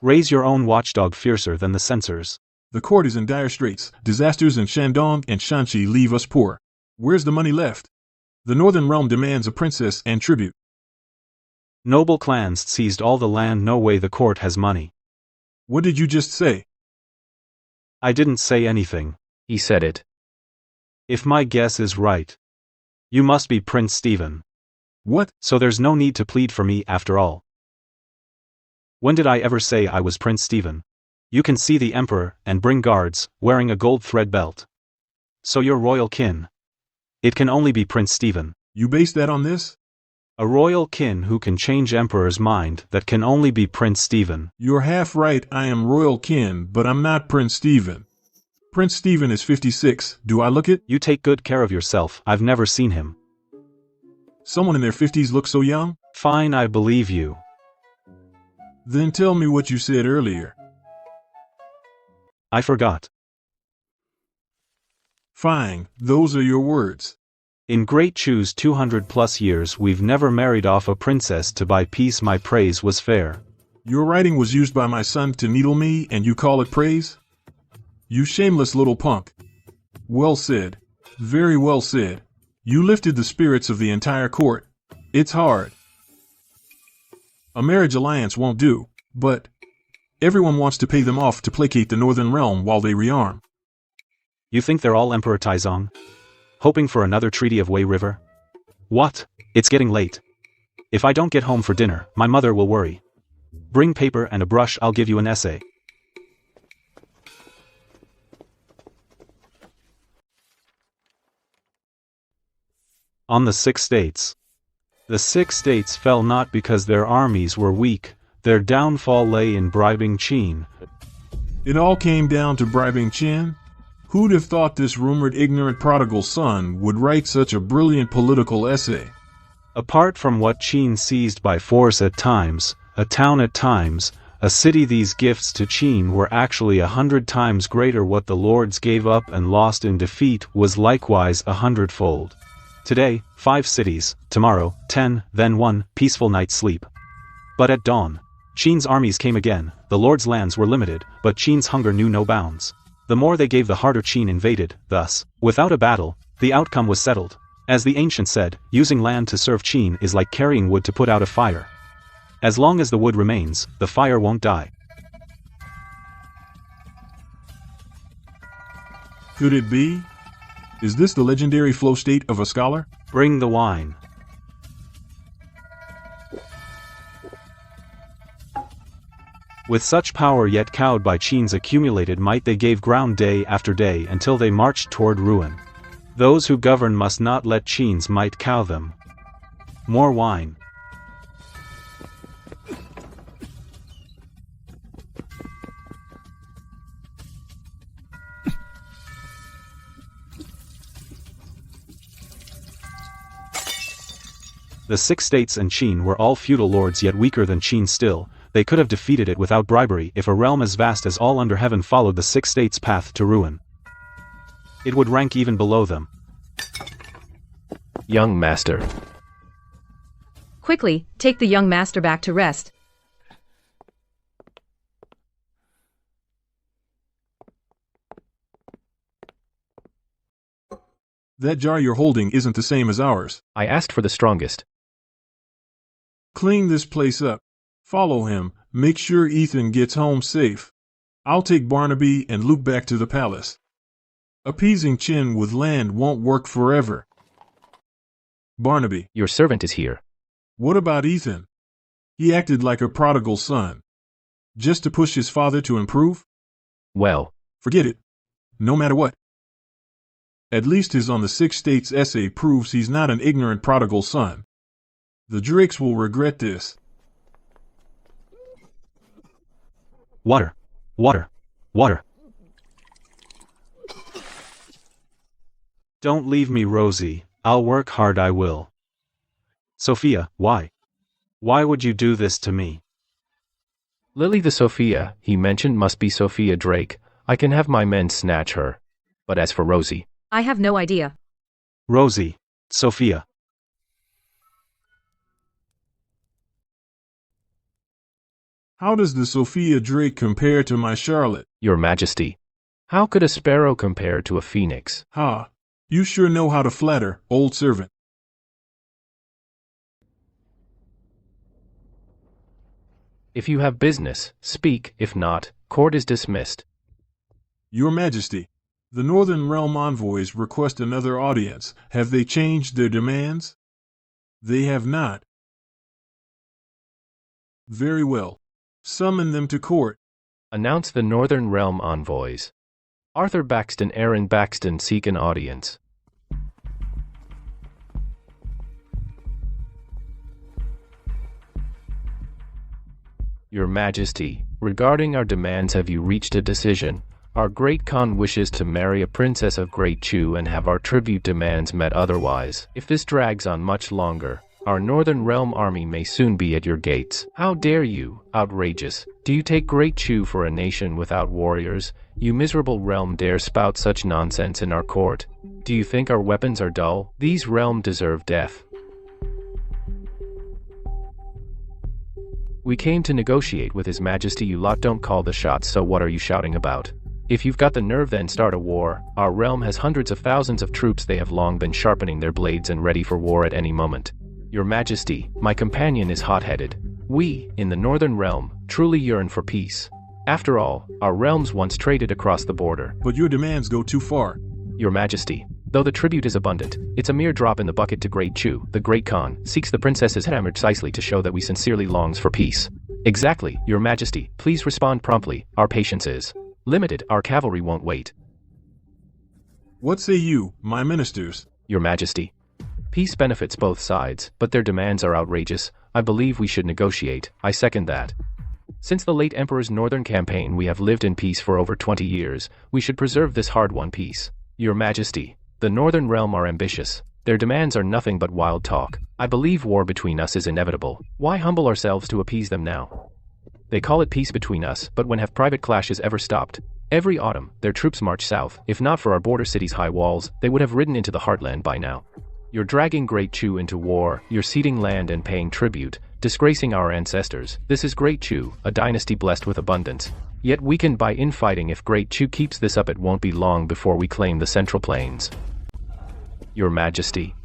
Raise your own watchdog fiercer than the censors. The court is in dire straits. Disasters in Shandong and Shanxi leave us poor. Where's the money left? The Northern Realm demands a princess and tribute. Noble clans seized all the land. No way the court has money. What did you just say? I didn't say anything. He said it. If my guess is right, you must be Prince Stephen. What? So there's no need to plead for me after all. When did I ever say I was Prince Stephen? You can see the Emperor and bring guards, wearing a gold thread belt. So you're royal kin. It can only be Prince Stephen. You base that on this? A royal kin who can change Emperor's mind. That can only be Prince Stephen. You're half right. I am royal kin, but I'm not Prince Stephen. Prince Stephen is 56. Do I look it? You take good care of yourself. I've never seen him. Someone in their 50s looks so young? Fine, I believe you. Then tell me what you said earlier. I forgot. Fine, those are your words. In Great Chew's 200+ years we've never married off a princess to buy peace. My praise was fair. Your writing was used by my son to needle me and you call it praise? You shameless little punk. Well said. Very well said. You lifted the spirits of the entire court. It's hard. A marriage alliance won't do, but everyone wants to pay them off to placate the Northern Realm while they rearm. You think they're all Emperor Taizong? Hoping for another treaty of Wei River? What? It's getting late. If I don't get home for dinner, my mother will worry. Bring paper and a brush. I'll give you an essay. On the 6 states. The 6 states fell not because their armies were weak. Their downfall lay in bribing Qin. It all came down to bribing Qin? Who'd have thought this rumored ignorant prodigal son would write such a brilliant political essay? Apart from what Qin seized by force at times, a town at times, a city, these gifts to Qin were actually 100 times greater. What the lords gave up and lost in defeat was likewise 100-fold. Today, 5 cities, tomorrow, 10, then 1 peaceful night's sleep. But at dawn, Qin's armies came again. The lords' lands were limited, but Qin's hunger knew no bounds. The more they gave, the harder Qin invaded. Thus, without a battle, the outcome was settled. As the ancient said, using land to serve Qin is like carrying wood to put out a fire. As long as the wood remains, the fire won't die. Could it be? Is this the legendary flow state of a scholar? Bring the wine. With such power yet cowed by Qin's accumulated might, they gave ground day after day until they marched toward ruin. Those who govern must not let Qin's might cow them. More wine. The 6 states and Qin were all feudal lords, yet weaker than Qin still. They could have defeated it without bribery if a realm as vast as all under heaven followed the 6 states' path to ruin. It would rank even below them. Young master. Quickly, take the young master back to rest. That jar you're holding isn't the same as ours. I asked for the strongest. Clean this place up. Follow him. Make sure Ethan gets home safe. I'll take Barnaby and Luke back to the palace. Appeasing Qin with land won't work forever. Barnaby. Your servant is here. What about Ethan? He acted like a prodigal son. Just to push his father to improve? Well, Forget it. No matter what. At least his On the 6 States essay proves he's not an ignorant prodigal son. The Drakes will regret this. Water. Water. Water. Don't leave me, Rosie. I'll work hard, I will. Sophia, why? Why would you do this to me? Lily the Sophia he mentioned must be Sophia Drake. I can have my men snatch her. But as for Rosie, I have no idea. Rosie. Sophia. How does the Sophia Drake compare to my Charlotte? Your Majesty, how could a sparrow compare to a phoenix? Ha! You sure know how to flatter, old servant. If you have business, speak. If not, court is dismissed. Your Majesty, the Northern Realm envoys request another audience. Have they changed their demands? They have not. Very well. Summon them to court. Announce the Northern Realm envoys. Arthur Baxton, Aaron Baxton seek an audience. Your Majesty, regarding our demands, have you reached a decision? Our great Khan wishes to marry a princess of Great Chu and have our tribute demands met otherwise. If this drags on much longer, our Northern Realm army may soon be at your gates. How dare you? Outrageous. Do you take Great Chu for a nation without warriors? You miserable realm dare spout such nonsense in our court. Do you think our weapons are dull? These realm deserve death. We came to negotiate with His Majesty. You lot don't call the shots, so what are you shouting about? If you've got the nerve, then start a war. Our realm has hundreds of thousands of troops. They have long been sharpening their blades and ready for war at any moment. Your Majesty, my companion is hot-headed. We, in the Northern Realm, truly yearn for peace. After all, our realms once traded across the border. But your demands go too far. Your Majesty, though the tribute is abundant, it's a mere drop in the bucket to Great Chu. The Great Khan seeks the princess's hammer precisely to show that we sincerely longs for peace. Exactly, Your Majesty. Please respond promptly. Our patience is limited. Our cavalry won't wait. What say you, my ministers? Your Majesty, peace benefits both sides, but their demands are outrageous. I believe we should negotiate. I second that. Since the late Emperor's northern campaign, we have lived in peace for over 20 years. We should preserve this hard-won peace. Your Majesty, the Northern Realm are ambitious. Their demands are nothing but wild talk. I believe war between us is inevitable. Why humble ourselves to appease them now? They call it peace between us, but when have private clashes ever stopped? Every autumn, their troops march south. If not for our border cities' high walls, they would have ridden into the heartland by now. You're dragging Great Chu into war, you're ceding land and paying tribute, disgracing our ancestors. This is Great Chu, a dynasty blessed with abundance. Yet weakened by infighting. If Great Chu keeps this up, it won't be long before we claim the Central Plains. Your Majesty,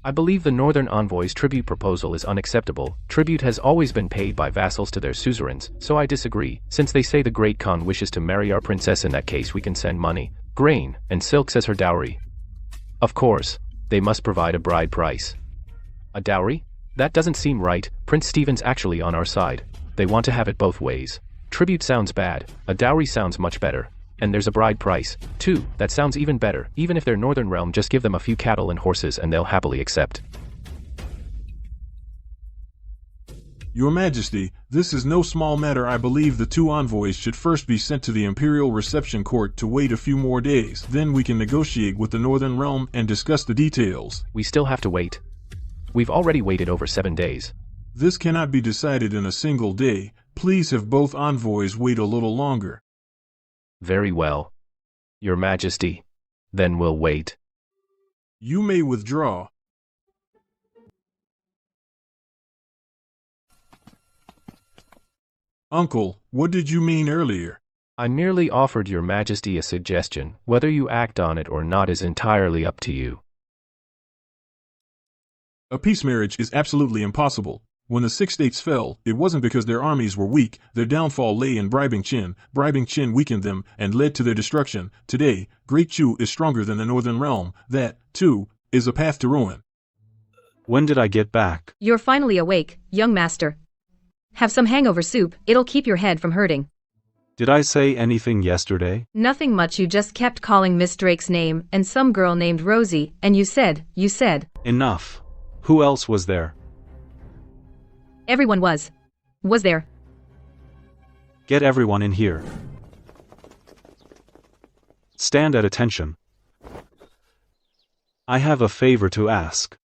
I believe the Northern Envoy's tribute proposal is unacceptable. Tribute has always been paid by vassals to their suzerains, so I disagree. Since they say the Great Khan wishes to marry our princess, in that case we can send money, grain, and silks as her dowry. Of course, they must provide a bride price. A dowry? That doesn't seem right. Prince Stephen's actually on our side. They want to have it both ways. Tribute sounds bad, a dowry sounds much better. And there's a bride price, too. That sounds even better. Even if they're Northern Realm, just give them a few cattle and horses and they'll happily accept. Your Majesty, this is no small matter. I believe the two envoys should first be sent to the Imperial Reception Court to wait a few more days. Then we can negotiate with the Northern Realm and discuss the details. We still have to wait. We've already waited over 7 days. This cannot be decided in a single day. Please have both envoys wait a little longer. Very well. Your Majesty, then we'll wait. You may withdraw. Uncle, what did you mean earlier? I merely offered Your Majesty a suggestion. Whether you act on it or not is entirely up to you. A peace marriage is absolutely impossible. When the Six States fell, it wasn't because their armies were weak. Their downfall lay in bribing Qin. Bribing Qin weakened them and led to their destruction. Today, Great Chu is stronger than the Northern Realm. That, too, is a path to ruin. When did I get back? You're finally awake, young master. Have some hangover soup, it'll keep your head from hurting. Did I say anything yesterday? Nothing much, you just kept calling Miss Drake's name and some girl named Rosie, and you said. Enough. Who else was there? Everyone was there. Get everyone in here. Stand at attention. I have a favor to ask.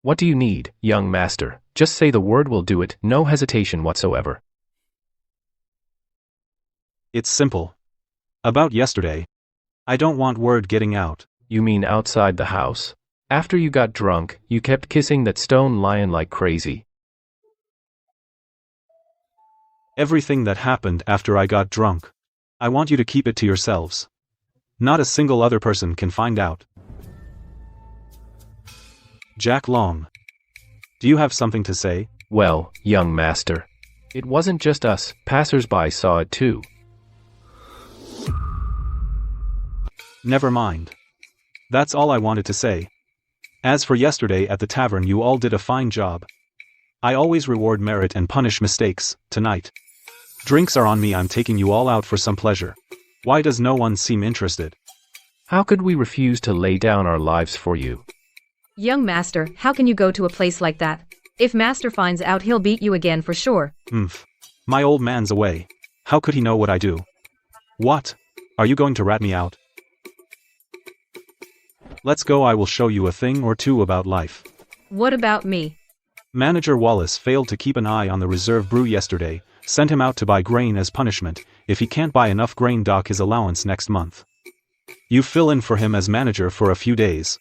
What do you need, young master? Just say the word, will do it, no hesitation whatsoever. It's simple. About yesterday. I don't want word getting out. You mean outside the house? After you got drunk, you kept kissing that stone lion like crazy. Everything that happened after I got drunk. I want you to keep it to yourselves. Not a single other person can find out. Jack Long. Do you have something to say? Well, young master, it wasn't just us, passers-by saw it too. Never mind. That's all I wanted to say. As for yesterday at the tavern, you all did a fine job. I always reward merit and punish mistakes. Tonight, drinks are on me. I'm taking you all out for some pleasure. Why does no one seem interested? How could we refuse to lay down our lives for you? Young master, how can you go to a place like that? If master finds out, he'll beat you again for sure. My old man's away. How could he know what I do? What? Are you going to rat me out? Let's go. I will show you a thing or two about life. What about me? Manager Wallace failed to keep an eye on the reserve brew yesterday. Sent him out to buy grain as punishment. If he can't buy enough grain, dock his allowance next month. You fill in for him as manager for a few days.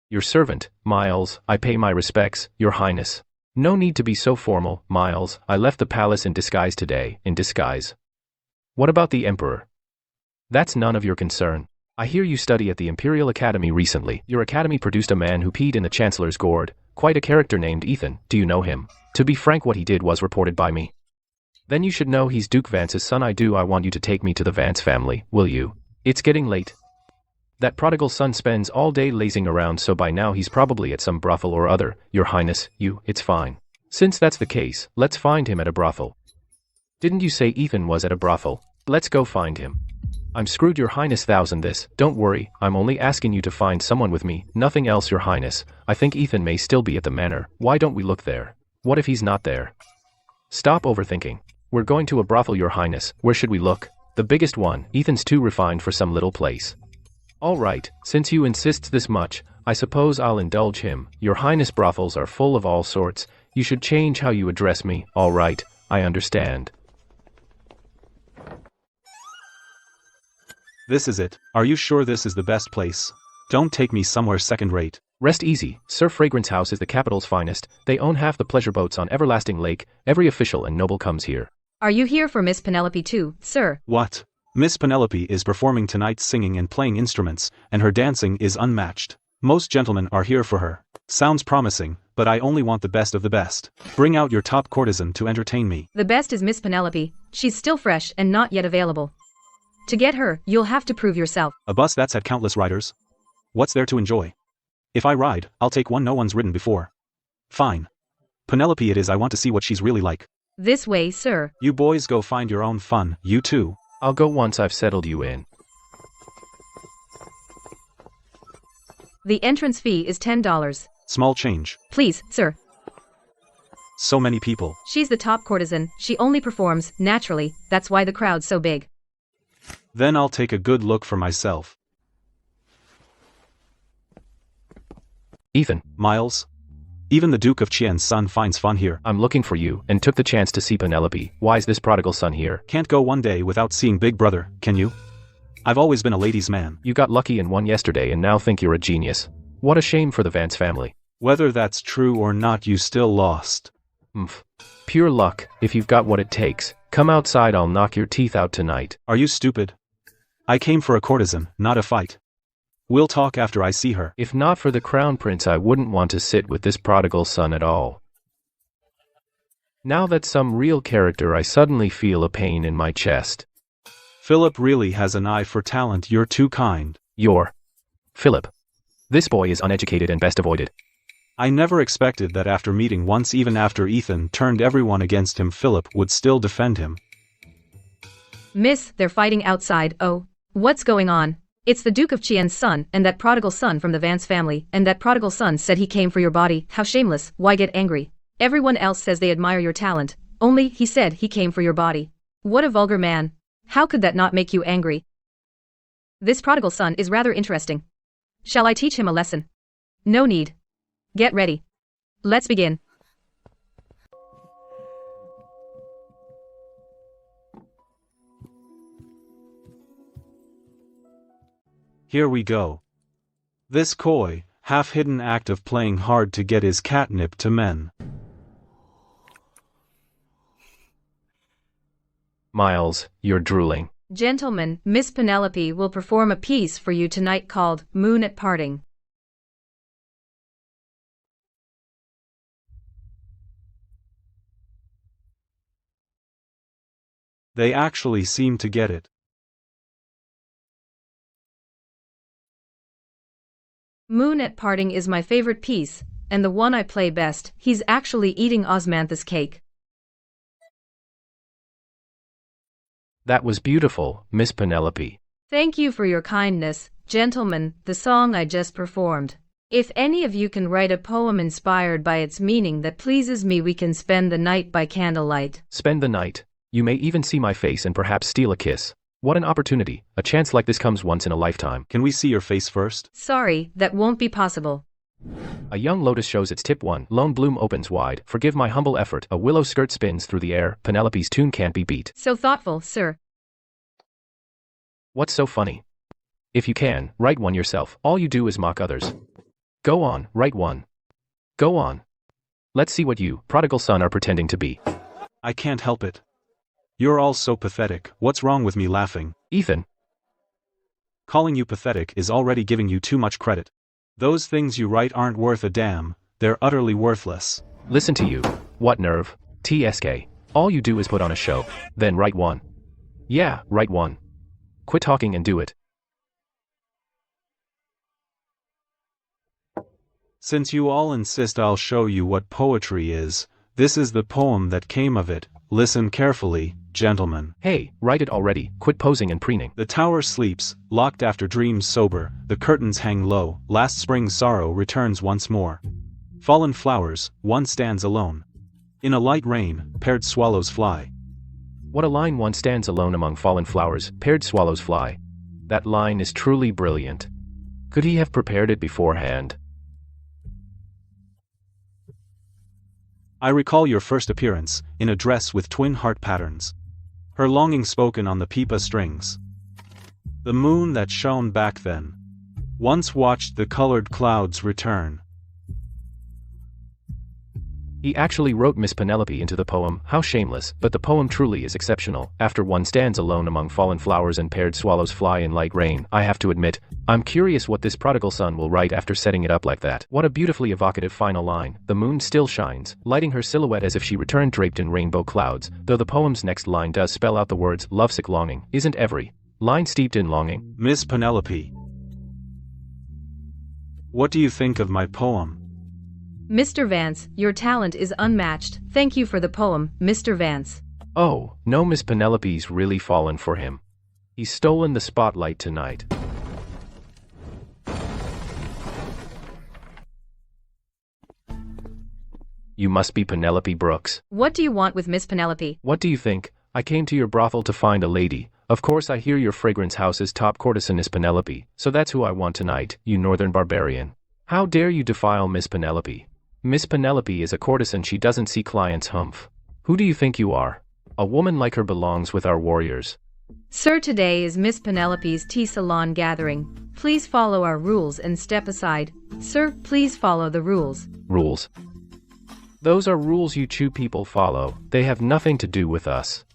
Your servant, Miles. I pay my respects, your highness. No need to be so formal, Miles. I left the palace in disguise today, in disguise. What about the emperor? That's none of your concern. I hear you study at the Imperial Academy recently. Your academy produced a man who peed in the chancellor's gourd, quite a character named Ethan. Do you know him? To be frank, what he did was reported by me. Then you should know he's Duke Vance's son. I do. I want you to take me to the Vance family, will you? It's getting late. That prodigal son spends all day lazing around, so by now he's probably at some brothel or other. Your highness, it's fine. Since that's the case, let's find him at a brothel. Didn't you say Ethan was at a brothel? Let's go find him. I'm screwed, your highness. Thousand this. Don't worry, I'm only asking you to find someone with me, nothing else, your highness. I think Ethan may still be at the manor. Why don't we look there? What if he's not there? Stop overthinking. We're going to a brothel, your highness. Where should we look? The biggest one. Ethan's too refined for some little place. All right, since you insist this much, I suppose I'll indulge him. Your highness, brothels are full of all sorts. You should change how you address me. All right, I understand. This is it. Are you sure this is the best place? Don't take me somewhere second-rate. Rest easy. Sir Fragrance House is the capital's finest. They own half the pleasure boats on Everlasting Lake. Every official and noble comes here. Are you here for Miss Penelope too, sir? What? Miss Penelope is performing tonight, singing and playing instruments, and her dancing is unmatched. Most gentlemen are here for her. Sounds promising, but I only want the best of the best. Bring out your top courtesan to entertain me. The best is Miss Penelope. She's still fresh and not yet available. To get her, you'll have to prove yourself. A bus that's had countless riders? What's there to enjoy? If I ride, I'll take one no one's ridden before. Fine. Penelope it is. I want to see what she's really like. This way, sir. You boys go find your own fun, you too. I'll go once I've settled you in. The entrance fee is $10. Small change. Please, sir. So many people. She's the top courtesan. She only performs, naturally. That's why the crowd's so big. Then I'll take a good look for myself. Ethan. Miles. Even the Duke of Qian's son finds fun here. I'm looking for you, and took the chance to see Penelope. Why's this prodigal son here? Can't go one day without seeing Big Brother, can you? I've always been a ladies' man. You got lucky and won yesterday and now think you're a genius. What a shame for the Vance family. Whether that's true or not, you still lost. Pure luck. If you've got what it takes, come outside, I'll knock your teeth out tonight. Are you stupid? I came for a courtesan, not a fight. We'll talk after I see her. If not for the crown prince, I wouldn't want to sit with this prodigal son at all. Now that's some real character, I suddenly feel a pain in my chest. Philip really has an eye for talent. You're too kind. You're Philip. This boy is uneducated and best avoided. I never expected that after meeting once, even after Ethan turned everyone against him, Philip would still defend him. Miss, they're fighting outside. Oh, what's going on? It's the Duke of Qian's son, and that prodigal son from the Vance family, and that prodigal son said he came for your body. How shameless, why get angry? Everyone else says they admire your talent, only he said he came for your body. What a vulgar man. How could that not make you angry? This prodigal son is rather interesting. Shall I teach him a lesson? No need. Get ready. Let's begin. Here we go. This coy, half-hidden act of playing hard to get his catnip to men. Miles, you're drooling. Gentlemen, Miss Penelope will perform a piece for you tonight called Moon at Parting. They actually seem to get it. Moon at Parting is my favorite piece, and the one I play best. He's actually eating osmanthus cake. That was beautiful, Miss Penelope. Thank you for your kindness, gentlemen. The song I just performed. If any of you can write a poem inspired by its meaning that pleases me, we can spend the night by candlelight. Spend the night. You may even see my face and perhaps steal a kiss. What an opportunity. A chance like this comes once in a lifetime. Can we see your face first? Sorry, that won't be possible. A young lotus shows its tip. One lone bloom opens wide. Forgive my humble effort. A willow skirt spins through the air. Penelope's tune can't be beat. So thoughtful, sir. What's so funny? If you can, write one yourself. All you do is mock others. Go on, write one. Go on. Let's see what you, prodigal son, are pretending to be. I can't help it. You're all so pathetic. What's wrong with me laughing? Ethan. Calling you pathetic is already giving you too much credit. Those things you write aren't worth a damn. They're utterly worthless. Listen to you. What nerve? TSK. All you do is put on a show. Then write one. Yeah, write one. Quit talking and do it. Since you all insist, I'll show you what poetry is. This is the poem that came of it. Listen carefully, gentlemen. Hey, write it already. Quit posing and preening. The tower sleeps, locked after dreams sober. The curtains hang low. Last spring's sorrow returns once more. Fallen flowers, one stands alone. In a light rain, paired swallows fly. What a line. One stands alone among fallen flowers, paired swallows fly. That line is truly brilliant. Could he have prepared it beforehand? I recall your first appearance, in a dress with twin heart patterns. Her longing spoken on the pipa strings. The moon that shone back then. Once watched the colored clouds return. He actually wrote Miss Penelope into the poem. How shameless, but the poem truly is exceptional. After one stands alone among fallen flowers and paired swallows fly in light rain, I have to admit, I'm curious what this prodigal son will write after setting it up like that. What a beautifully evocative final line. The moon still shines, lighting her silhouette as if she returned draped in rainbow clouds, though the poem's next line does spell out the words, lovesick longing. Isn't every line steeped in longing? Miss Penelope, what do you think of my poem? Mr. Vance, your talent is unmatched. Thank you for the poem, Mr. Vance. Oh, no, Miss Penelope's really fallen for him. He's stolen the spotlight tonight. You must be Penelope Brooks. What do you want with Miss Penelope? What do you think? I came to your brothel to find a lady. Of course I hear your fragrance house's top courtesan is Penelope, so that's who I want tonight, you northern barbarian. How dare you defile Miss Penelope? Miss Penelope is a courtesan, she doesn't see clients humph. Who do you think you are? A woman like her belongs with our warriors. Sir, today is Miss Penelope's tea salon gathering. Please follow our rules and step aside. Sir, please follow the rules. Rules? Those are rules you Chew people follow. They have nothing to do with us.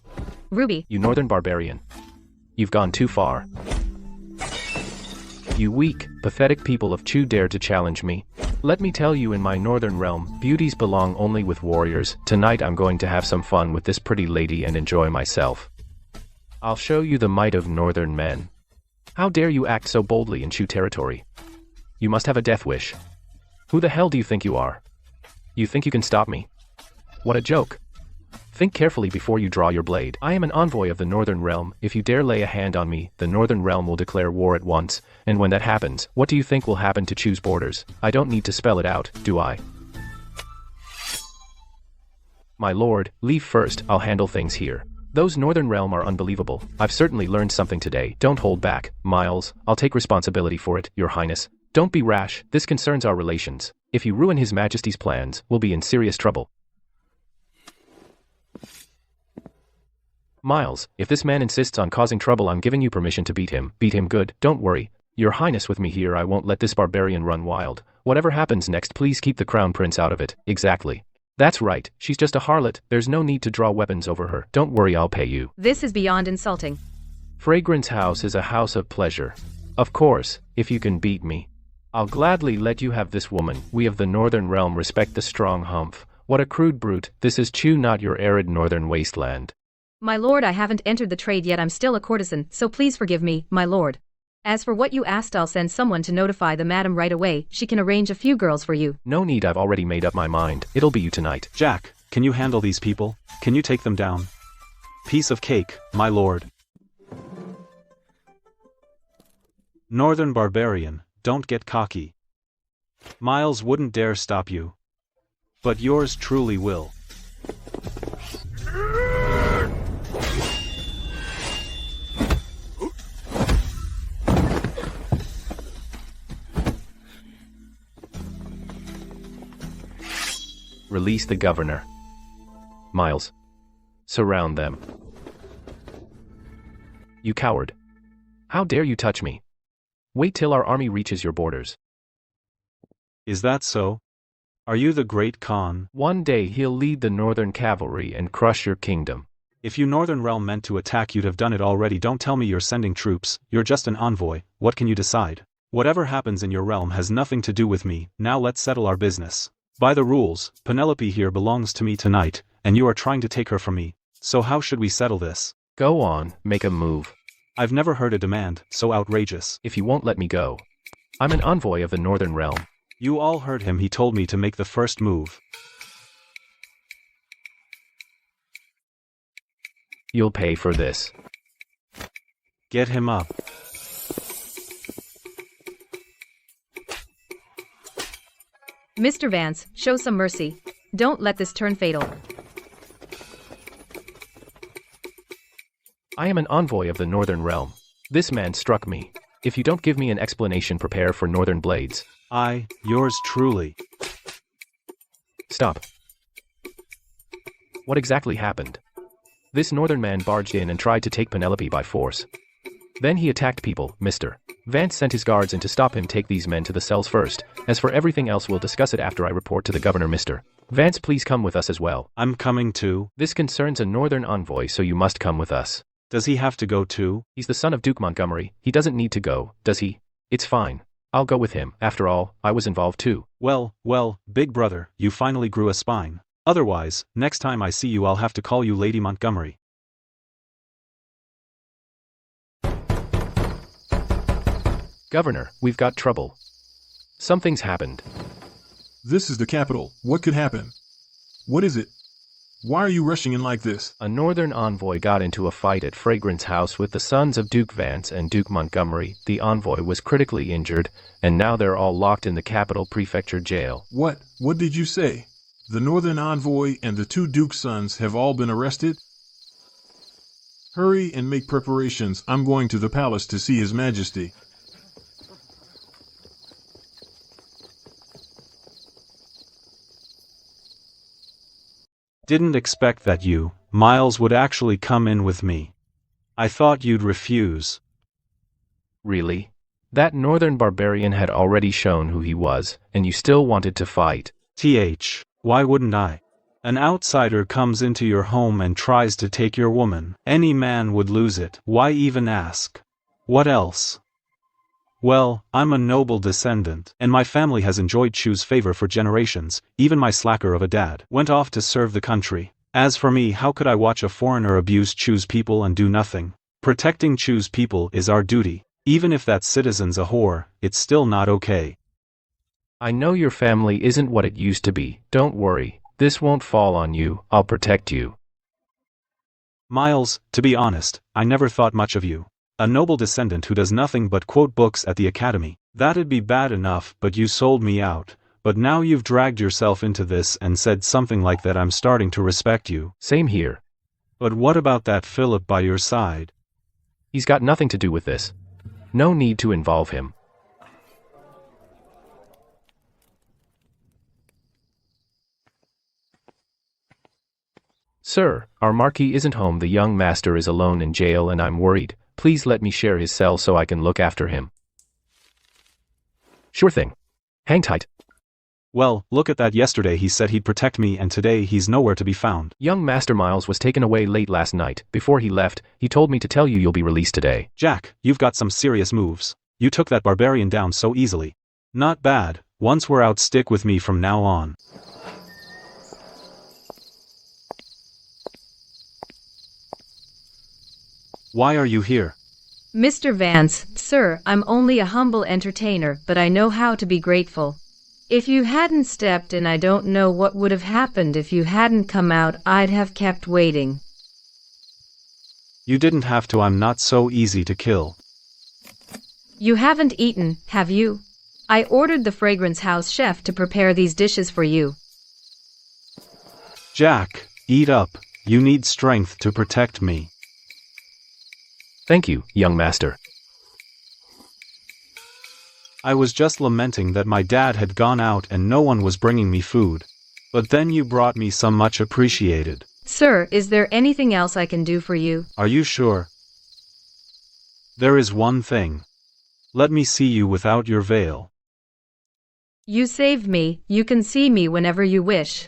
Ruby. You northern barbarian. You've gone too far. You weak, pathetic people of Chew dare to challenge me. Let me tell you, in my northern realm, beauties belong only with warriors. Tonight I'm going to have some fun with this pretty lady and enjoy myself. I'll show you the might of northern men. How dare you act so boldly in Chew territory? You must have a death wish. Who the hell do you think you are? You think you can stop me? What a joke. Think carefully before you draw your blade. I am an envoy of the Northern Realm. If you dare lay a hand on me, the Northern Realm will declare war at once. And when that happens, what do you think will happen to choose borders? I don't need to spell it out, do I? My lord, leave first, I'll handle things here. Those Northern Realm are unbelievable. I've certainly learned something today. Don't hold back, Miles. I'll take responsibility for it, Your Highness. Don't be rash, this concerns our relations. If you ruin His Majesty's plans, we'll be in serious trouble. Miles, if this man insists on causing trouble, I'm giving you permission to beat him. Beat him good, don't worry. Your Highness, with me here, I won't let this barbarian run wild. Whatever happens next, please keep the Crown Prince out of it. Exactly. That's right, she's just a harlot. There's no need to draw weapons over her. Don't worry, I'll pay you. This is beyond insulting. Fragrance House is a house of pleasure. Of course, if you can beat me. I'll gladly let you have this woman. We of the Northern Realm respect the strong humph. What a crude brute. This is Chew, not your arid northern wasteland. My lord, I haven't entered the trade yet. I'm still a courtesan, so please forgive me, my lord. As for what you asked, I'll send someone to notify the madam right away. She can arrange a few girls for you. No need, I've already made up my mind. It'll be you tonight. Jack, can you handle these people? Can you take them down? Piece of cake, my lord. Northern barbarian, don't get cocky. Miles wouldn't dare stop you. But yours truly will. Release the governor. Miles. Surround them. You coward. How dare you touch me? Wait till our army reaches your borders. Is that so? Are you the great Khan? One day he'll lead the Northern Cavalry and crush your kingdom. If you Northern Realm meant to attack, you'd have done it already. Don't tell me you're sending troops. You're just an envoy. What can you decide? Whatever happens in your realm has nothing to do with me. Now let's settle our business. By the rules, Penelope here belongs to me tonight, and you are trying to take her from me. So how should we settle this? Go on, make a move. I've never heard a demand so outrageous. If you won't let me go. I'm an envoy of the Northern Realm. You all heard him. He told me to make the first move. You'll pay for this. Get him up. Mr. Vance, show some mercy. Don't let this turn fatal. I am an envoy of the Northern Realm. This man struck me. If you don't give me an explanation, prepare for Northern Blades. Yours truly. Stop. What exactly happened? This Northern man barged in and tried to take Penelope by force. Then he attacked people, Mr. Vance sent his guards in to stop him. Take these men to the cells first. As for everything else, we'll discuss it after I report to the governor. Mr. Vance, please come with us as well. I'm coming too. This concerns a Northern envoy, so you must come with us. Does he have to go too? He's the son of Duke Montgomery. He doesn't need to go, does he? It's fine. I'll go with him. After all, I was involved too. Well, big brother, you finally grew a spine. Otherwise, next time I see you I'll have to call you Lady Montgomery. Governor, we've got trouble. Something's happened. This is the capital. What could happen? What is it? Why are you rushing in like this? A Northern envoy got into a fight at Fragrance House with the sons of Duke Vance and Duke Montgomery. The envoy was critically injured, and now they're all locked in the capital prefecture jail. What? What did you say? The Northern envoy and the two Duke's sons have all been arrested? Hurry and make preparations. I'm going to the palace to see His Majesty. Didn't expect that you, Miles, would actually come in with me. I thought you'd refuse. Really? That Northern barbarian had already shown who he was, and you still wanted to fight. Why wouldn't I? An outsider comes into your home and tries to take your woman. Any man would lose it. Why even ask? What else? Well, I'm a noble descendant, and my family has enjoyed Chew's favor for generations. Even my slacker of a dad went off to serve the country. As for me, how could I watch a foreigner abuse Chew's people and do nothing? Protecting Chew's people is our duty. Even if that citizen's a whore, it's still not okay. I know your family isn't what it used to be. Don't worry. This won't fall on you. I'll protect you. Miles, to be honest, I never thought much of you. A noble descendant who does nothing but quote books at the academy. That'd be bad enough, but you sold me out. But now you've dragged yourself into this and said something like that. I'm starting to respect you. Same here. But what about that Philip by your side? He's got nothing to do with this. No need to involve him. Sir, our Marquis isn't home. The young master is alone in jail and I'm worried. Please let me share his cell so I can look after him. Sure thing. Hang tight. Well, look at that. Yesterday he said he'd protect me and today he's nowhere to be found. Young Master Miles was taken away late last night. Before he left, he told me to tell you you'll be released today. Jack, you've got some serious moves. You took that barbarian down so easily. Not bad. Once we're out, stick with me from now on. Why are you here? Mr. Vance, sir, I'm only a humble entertainer, but I know how to be grateful. If you hadn't stepped in, I don't know what would have happened. If you hadn't come out, I'd have kept waiting. You didn't have to. I'm not so easy to kill. You haven't eaten, have you? I ordered the Fragrance House chef to prepare these dishes for you. Jack, eat up. You need strength to protect me. Thank you, young master. I was just lamenting that my dad had gone out and no one was bringing me food. But then you brought me some. Much appreciated. Sir, is there anything else I can do for you? Are you sure? There is one thing. Let me see you without your veil. You saved me. You can see me whenever you wish.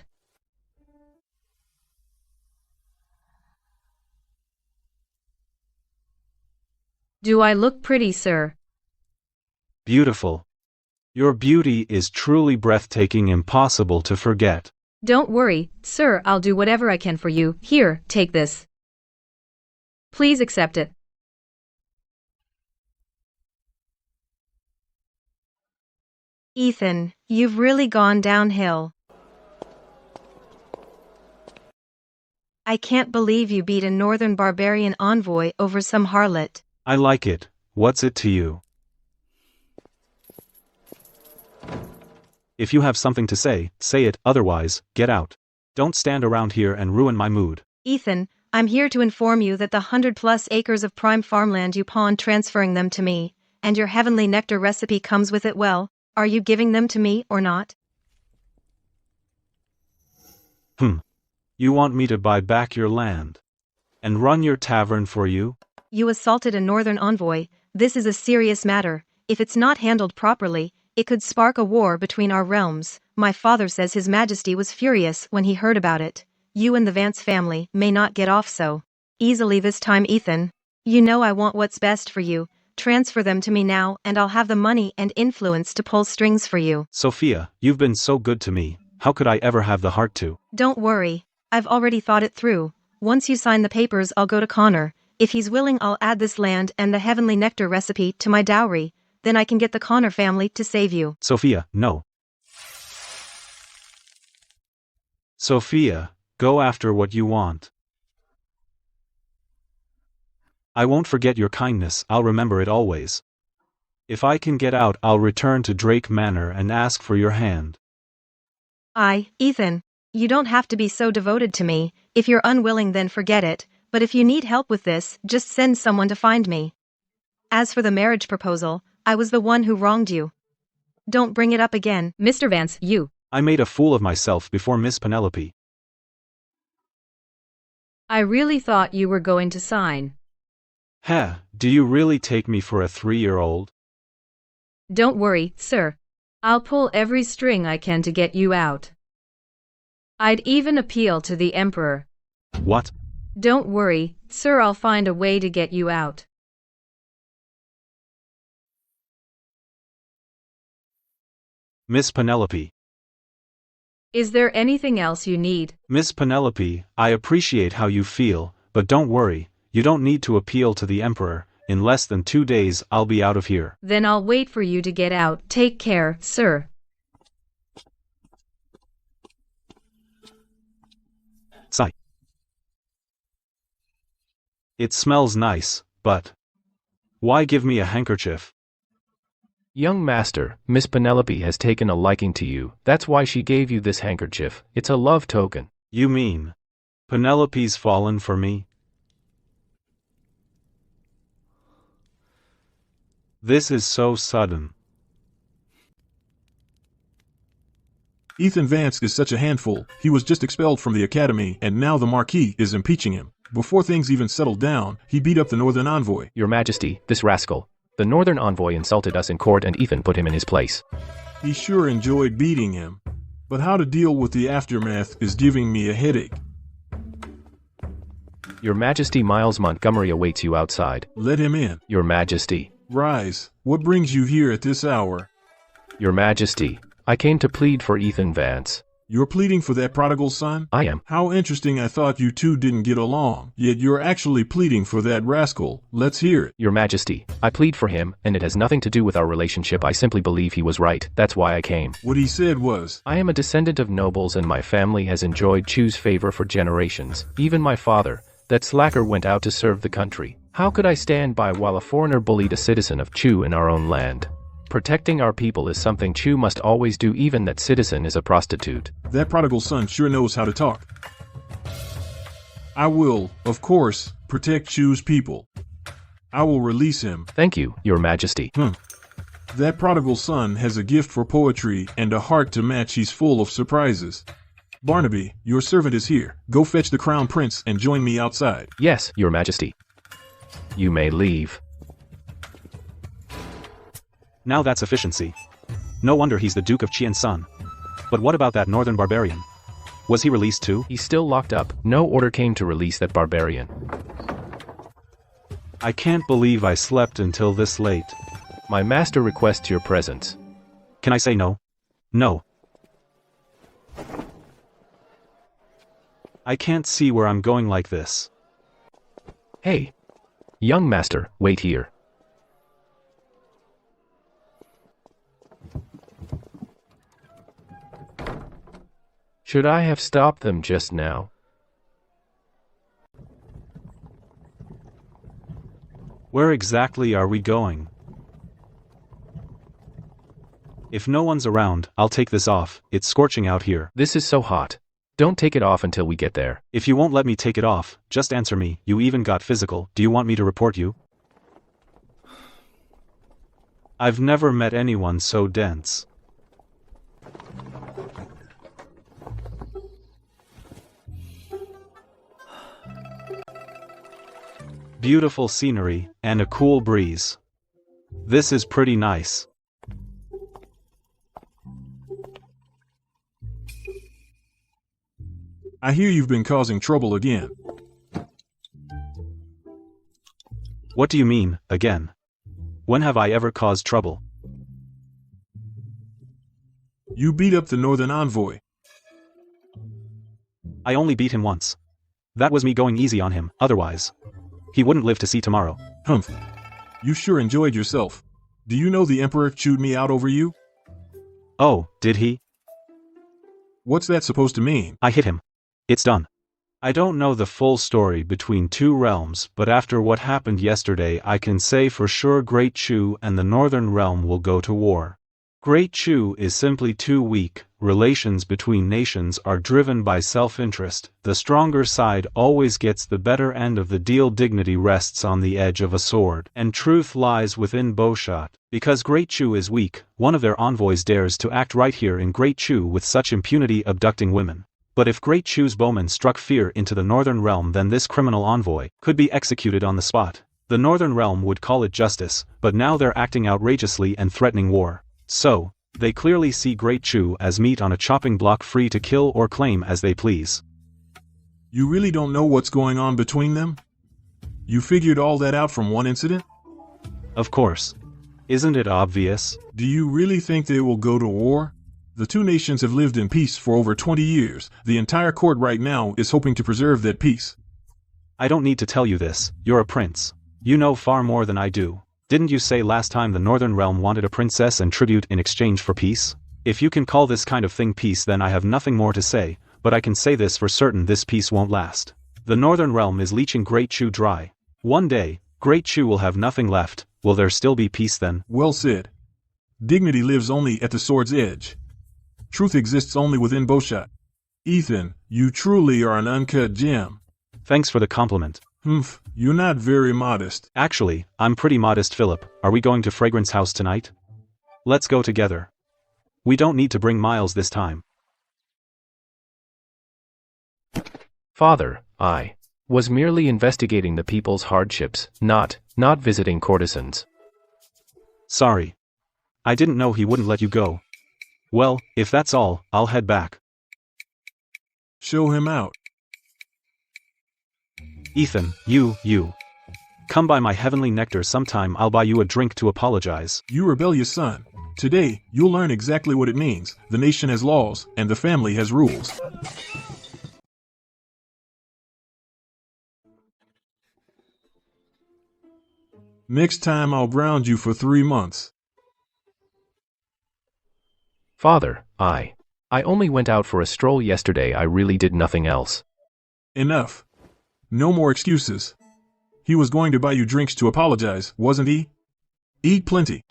Do I look pretty, sir? Beautiful. Your beauty is truly breathtaking, impossible to forget. Don't worry, sir, I'll do whatever I can for you. Here, take this. Please accept it. Ethan, you've really gone downhill. I can't believe you beat a northern barbarian envoy over some harlot. I like it. What's it to you? If you have something to say, say it, otherwise, get out. Don't stand around here and ruin my mood. Ethan, I'm here to inform you that the 100+ acres of prime farmland you pawned, transferring them to me, and your heavenly nectar recipe comes with it. Well, are you giving them to me or not? You want me to buy back your land? And run your tavern for you? You assaulted a northern envoy. This is a serious matter. If it's not handled properly, it could spark a war between our realms. My father says His Majesty was furious when he heard about it. You and the Vance family may not get off so easily this time, Ethan. You know I want what's best for you. Transfer them to me now and I'll have the money and influence to pull strings for you. Sophia, you've been so good to me. How could I ever have the heart to? Don't worry. I've already thought it through. Once you sign the papers, I'll go to Connor. If he's willing, I'll add this land and the heavenly nectar recipe to my dowry. Then I can get the Connor family to save you. Sophia, no. Sophia, go after what you want. I won't forget your kindness. I'll remember it always. If I can get out, I'll return to Drake Manor and ask for your hand. Ethan. You don't have to be so devoted to me. If you're unwilling, then forget it. But if you need help with this, just send someone to find me. As for the marriage proposal, I was the one who wronged you. Don't bring it up again. Mr. Vance, you. I made a fool of myself before Miss Penelope. I really thought you were going to sign. Do you really take me for a 3-year-old? Don't worry, sir. I'll pull every string I can to get you out. I'd even appeal to the Emperor. What? Don't worry, sir, I'll find a way to get you out. Miss Penelope. Is there anything else you need? Miss Penelope, I appreciate how you feel, but don't worry, you don't need to appeal to the Emperor. In less than 2 days, I'll be out of here. Then I'll wait for you to get out. Take care, sir. Sigh. It smells nice, but why give me a handkerchief? Young master, Miss Penelope has taken a liking to you. That's why she gave you this handkerchief. It's a love token. You mean Penelope's fallen for me? This is so sudden. Ethan Vance is such a handful. He was just expelled from the academy, and now the Marquis is impeaching him. Before things even settled down, he beat up the Northern Envoy. Your Majesty, this rascal. The Northern Envoy insulted us in court and Ethan put him in his place. He sure enjoyed beating him. But how to deal with the aftermath is giving me a headache. Your Majesty, Miles Montgomery awaits you outside. Let him in. Your Majesty. Rise. What brings you here at this hour? Your Majesty, I came to plead for Ethan Vance. You're pleading for that prodigal son? I am. How interesting. I thought you two didn't get along. Yet you're actually pleading for that rascal. Let's hear it. Your Majesty, I plead for him, and it has nothing to do with our relationship. I simply believe he was right. That's why I came. What he said was, I am a descendant of nobles and my family has enjoyed Chu's favor for generations. Even my father, that slacker, went out to serve the country. How could I stand by while a foreigner bullied a citizen of Chu in our own land? Protecting our people is something Chu must always do, even that citizen is a prostitute. That prodigal son sure knows how to talk. I will, of course, protect Chu's people. I will release him. Thank you, Your Majesty. That prodigal son has a gift for poetry and a heart to match. He's full of surprises. Barnaby, your servant is here. Go fetch the crown prince and join me outside. Yes, Your Majesty. You may leave. Now that's efficiency. No wonder he's the Duke of Qian's son. But what about that northern barbarian? Was he released too? He's still locked up. No order came to release that barbarian. I can't believe I slept until this late. My master requests your presence. Can I say no? No. I can't see where I'm going like this. Hey. Young master, wait here. Should I have stopped them just now? Where exactly are we going? If no one's around, I'll take this off. It's scorching out here. This is so hot. Don't take it off until we get there. If you won't let me take it off, just answer me. You even got physical. Do you want me to report you? I've never met anyone so dense. Beautiful scenery, and a cool breeze. This is pretty nice. I hear you've been causing trouble again. What do you mean, again? When have I ever caused trouble? You beat up the Northern Envoy. I only beat him once. That was me going easy on him, otherwise he wouldn't live to see tomorrow. Humph. You sure enjoyed yourself. Do you know the Emperor chewed me out over you? Oh, did he? What's that supposed to mean? I hit him. It's done. I don't know the full story between two realms, but after what happened yesterday I can say for sure Great Chu and the Northern Realm will go to war. Great Chu is simply too weak. Relations between nations are driven by self-interest. The stronger side always gets the better end of the deal. Dignity rests on the edge of a sword, and truth lies within bowshot. Because Great Chu is weak, one of their envoys dares to act right here in Great Chu with such impunity, abducting women. But if Great Chu's bowman struck fear into the Northern Realm, then this criminal envoy could be executed on the spot. The Northern Realm would call it justice, but now they're acting outrageously and threatening war. So, they clearly see Great Chu as meat on a chopping block, free to kill or claim as they please. You really don't know what's going on between them? You figured all that out from one incident? Of course. Isn't it obvious? Do you really think they will go to war? The two nations have lived in peace for over 20 years. The entire court right now is hoping to preserve that peace. I don't need to tell you this. You're a prince. You know far more than I do. Didn't you say last time the Northern Realm wanted a princess and tribute in exchange for peace? If you can call this kind of thing peace, then I have nothing more to say, but I can say this for certain: this peace won't last. The Northern Realm is leeching Great Chu dry. One day, Great Chu will have nothing left. Will there still be peace then? Well said. Dignity lives only at the sword's edge. Truth exists only within bowshot. Ethan, you truly are an uncut gem. Thanks for the compliment. You're not very modest. Actually, I'm pretty modest, Philip. Are we going to Fragrance House tonight? Let's go together. We don't need to bring Miles this time. Father, I was merely investigating the people's hardships, not visiting courtesans. Sorry. I didn't know he wouldn't let you go. Well, if that's all, I'll head back. Show him out. Ethan, you. Come by my heavenly nectar sometime. I'll buy you a drink to apologize. You rebellious son. Today, you'll learn exactly what it means. The nation has laws, and the family has rules. Next time I'll ground you for 3 months. Father, I only went out for a stroll yesterday. I really did nothing else. Enough. No more excuses. He was going to buy you drinks to apologize, wasn't he? Eat plenty.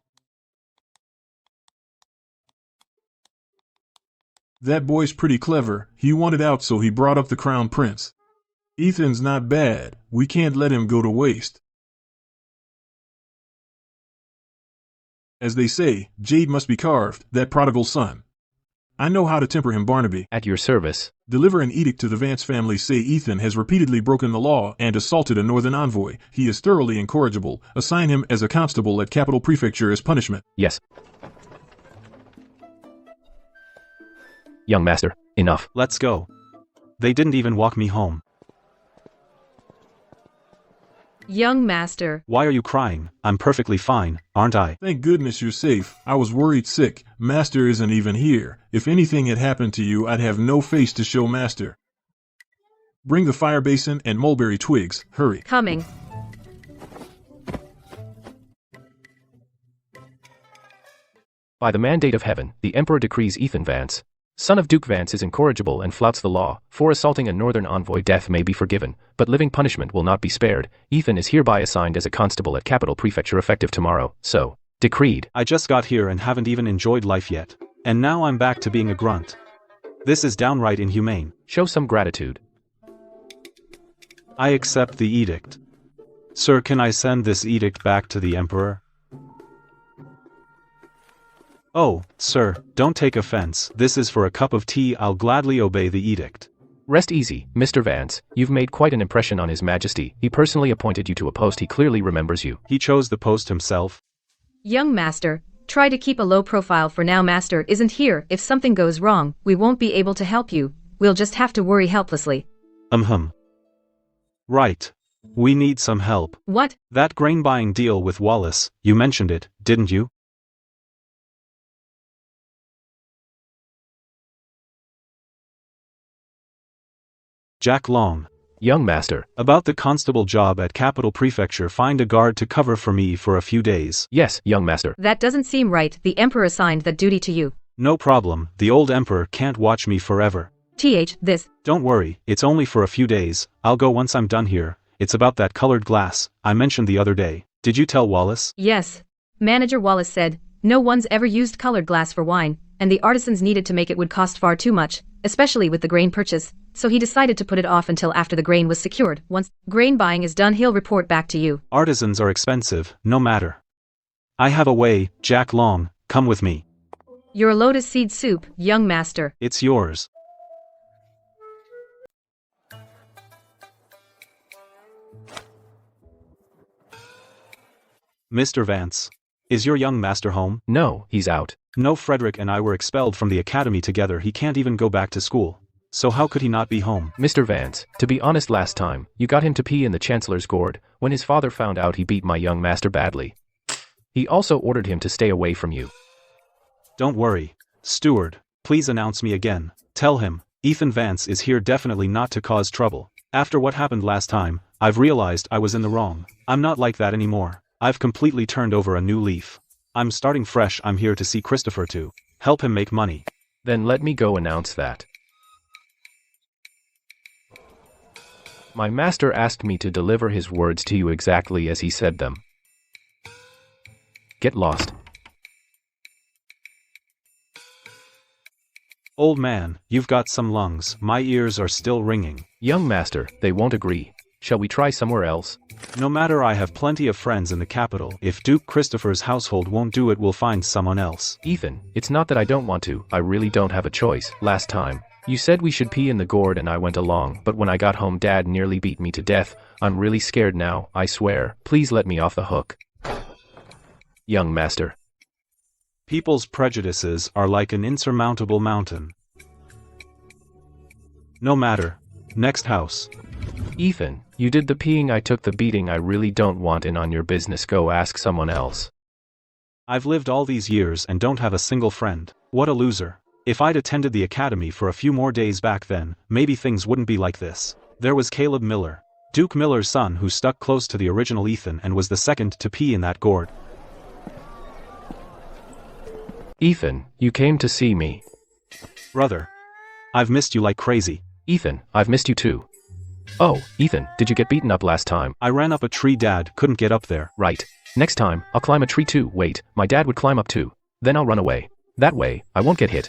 That boy's pretty clever. He wanted out, so he brought up the crown prince. Ethan's not bad. We can't let him go to waste. As they say, jade must be carved, that prodigal son. I know how to temper him, Barnaby. At your service. Deliver an edict to the Vance family. Say Ethan has repeatedly broken the law and assaulted a northern envoy. He is thoroughly incorrigible. Assign him as a constable at Capital Prefecture as punishment. Yes. Young master, enough. Let's go. They didn't even walk me home. Young master. Why are you crying? I'm perfectly fine, aren't I? Thank goodness you're safe. I was worried sick. Master isn't even here. If anything had happened to you, I'd have no face to show Master. Bring the fire basin and mulberry twigs. Hurry. Coming. By the mandate of heaven, the Emperor decrees Ethan Vance, son of Duke Vance, is incorrigible and flouts the law. For assaulting a northern envoy, death may be forgiven, but living punishment will not be spared. Ethan is hereby assigned as a constable at Capital Prefecture effective tomorrow. So, decreed. I just got here and haven't even enjoyed life yet. And now I'm back to being a grunt. This is downright inhumane. Show some gratitude. I accept the edict. Sir, can I send this edict back to the Emperor? Oh, sir, don't take offense. This is for a cup of tea. I'll gladly obey the edict. Rest easy, Mr. Vance. You've made quite an impression on His Majesty. He personally appointed you to a post. He clearly remembers you. He chose the post himself. Young master, try to keep a low profile for now. Master isn't here. If something goes wrong, we won't be able to help you. We'll just have to worry helplessly. Right. We need some help. What? That grain buying deal with Wallace, you mentioned it, didn't you? Jack Long. Young master. About the constable job at Capital Prefecture. Find a guard to cover for me for a few days. Yes, young master. That doesn't seem right. The Emperor assigned that duty to you. No problem. The old Emperor can't watch me forever. This. Don't worry, it's only for a few days. I'll go once I'm done here. It's about that colored glass I mentioned the other day. Did you tell Wallace? Yes. Manager Wallace said, no one's ever used colored glass for wine, and the artisans needed to make it would cost far too much, especially with the grain purchase, so he decided to put it off until after the grain was secured. Once grain buying is done, he'll report back to you. Artisans are expensive, no matter. I have a way. Jack Long, come with me. Your lotus seed soup, young master. It's yours. Mr. Vance. Is your young master home? No, he's out. No, Frederick and I were expelled from the academy together. He can't even go back to school. So how could he not be home? Mr. Vance, to be honest, last time, you got him to pee in the Chancellor's gourd. When his father found out, he beat my young master badly. He also ordered him to stay away from you. Don't worry. Steward, please announce me again. Tell him, Ethan Vance is here, definitely not to cause trouble. After what happened last time, I've realized I was in the wrong. I'm not like that anymore. I've completely turned over a new leaf. I'm starting fresh. I'm here to see Christopher to help him make money. Then let me go announce that. My master asked me to deliver his words to you exactly as he said them. Get lost. Old man, you've got some lungs, my ears are still ringing. Young master, they won't agree. Shall we try somewhere else? No matter, I have plenty of friends in the capital. If Duke Christopher's household won't do it, we'll find someone else. Ethan, it's not that I don't want to, I really don't have a choice. Last time, you said we should pee in the gourd and I went along, but when I got home Dad nearly beat me to death. I'm really scared now, I swear. Please let me off the hook. Young master. People's prejudices are like an insurmountable mountain. No matter. Next house. Ethan, you did the peeing, I took the beating. I really don't want in on your business. Go ask someone else. I've lived all these years and don't have a single friend. What a loser. If I'd attended the academy for a few more days back then, maybe things wouldn't be like this. There was Caleb Miller, Duke Miller's son, who stuck close to the original Ethan and was the second to pee in that gourd. Ethan, you came to see me. Brother. I've missed you like crazy. Ethan, I've missed you too. Oh, Ethan, did you get beaten up last time? I ran up a tree. Dad couldn't get up there. Right. Next time, I'll climb a tree too. Wait, my dad would climb up too. Then I'll run away. That way, I won't get hit.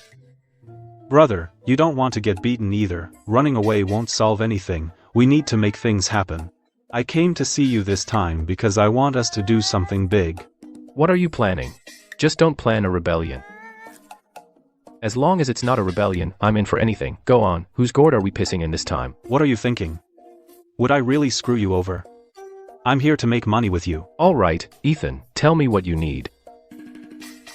Brother, you don't want to get beaten either. Running away won't solve anything. We need to make things happen. I came to see you this time because I want us to do something big. What are you planning? Just don't plan a rebellion. As long as it's not a rebellion, I'm in for anything. Go on, whose gourd are we pissing in this time? What are you thinking? Would I really screw you over? I'm here to make money with you. Alright, Ethan, tell me what you need.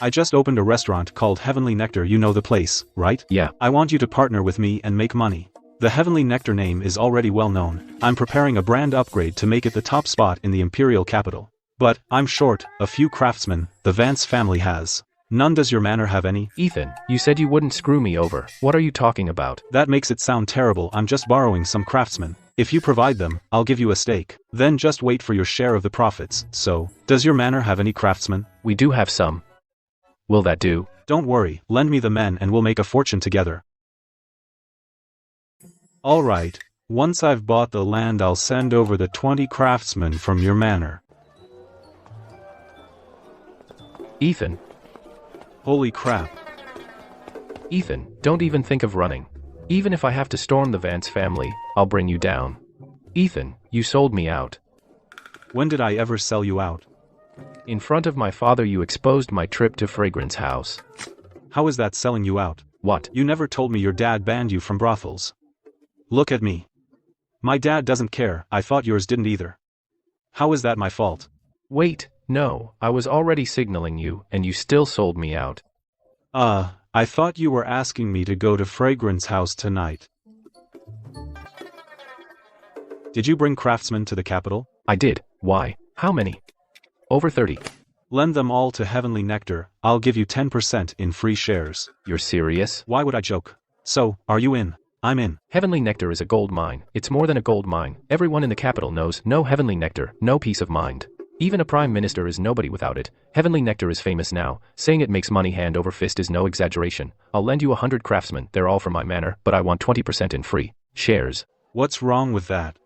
I just opened a restaurant called Heavenly Nectar. You know the place, right? Yeah. I want you to partner with me and make money. The Heavenly Nectar name is already well known. I'm preparing a brand upgrade to make it the top spot in the imperial capital. But, I'm short a few craftsmen. The Vance family has none. Does your manor have any? Ethan, you said you wouldn't screw me over. What are you talking about? That makes it sound terrible. I'm just borrowing some craftsmen. If you provide them, I'll give you a stake. Then just wait for your share of the profits. So, does your manor have any craftsmen? We do have some. Will that do? Don't worry, lend me the men and we'll make a fortune together. Alright, once I've bought the land I'll send over the 20 craftsmen from your manor. Ethan. Holy crap. Ethan, don't even think of running. Even if I have to storm the Vance family, I'll bring you down. Ethan, you sold me out. When did I ever sell you out? In front of my father you exposed my trip to Fragrance House. How is that selling you out? What? You never told me your dad banned you from brothels. Look at me. My dad doesn't care. I thought yours didn't either. How is that my fault? Wait, no, I was already signaling you, and you still sold me out. I thought you were asking me to go to Fragrance House tonight. Did you bring craftsmen to the capital? I did. Why? How many? Over 30. Lend them all to Heavenly Nectar. I'll give you 10% in free shares. You're serious? Why would I joke? So, are you in? I'm in. Heavenly Nectar is a gold mine. It's more than a gold mine. Everyone in the capital knows no Heavenly Nectar, no peace of mind. Even a prime minister is nobody without it. Heavenly Nectar is famous now. Saying it makes money hand over fist is no exaggeration. I'll lend you 100 craftsmen. They're all from my manor, but I want 20% in free shares. What's wrong with that?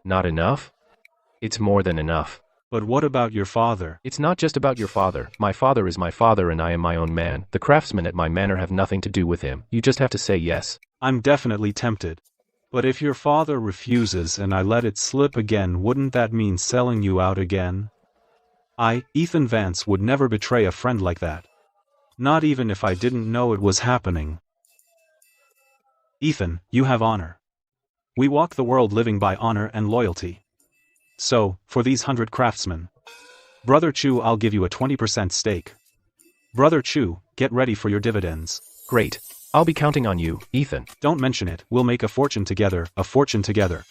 Not enough? It's more than enough. But what about your father? It's not just about your father. My father is my father and I am my own man. The craftsmen at my manor have nothing to do with him. You just have to say yes. I'm definitely tempted. But if your father refuses and I let it slip again, wouldn't that mean selling you out again? Ethan Vance, would never betray a friend like that. Not even if I didn't know it was happening. Ethan, you have honor. We walk the world living by honor and loyalty. So, for these 100 craftsmen, Brother Chu, I'll give you a 20% stake. Brother Chu, get ready for your dividends. Great. I'll be counting on you, Ethan. Don't mention it, we'll make a fortune together, a fortune together.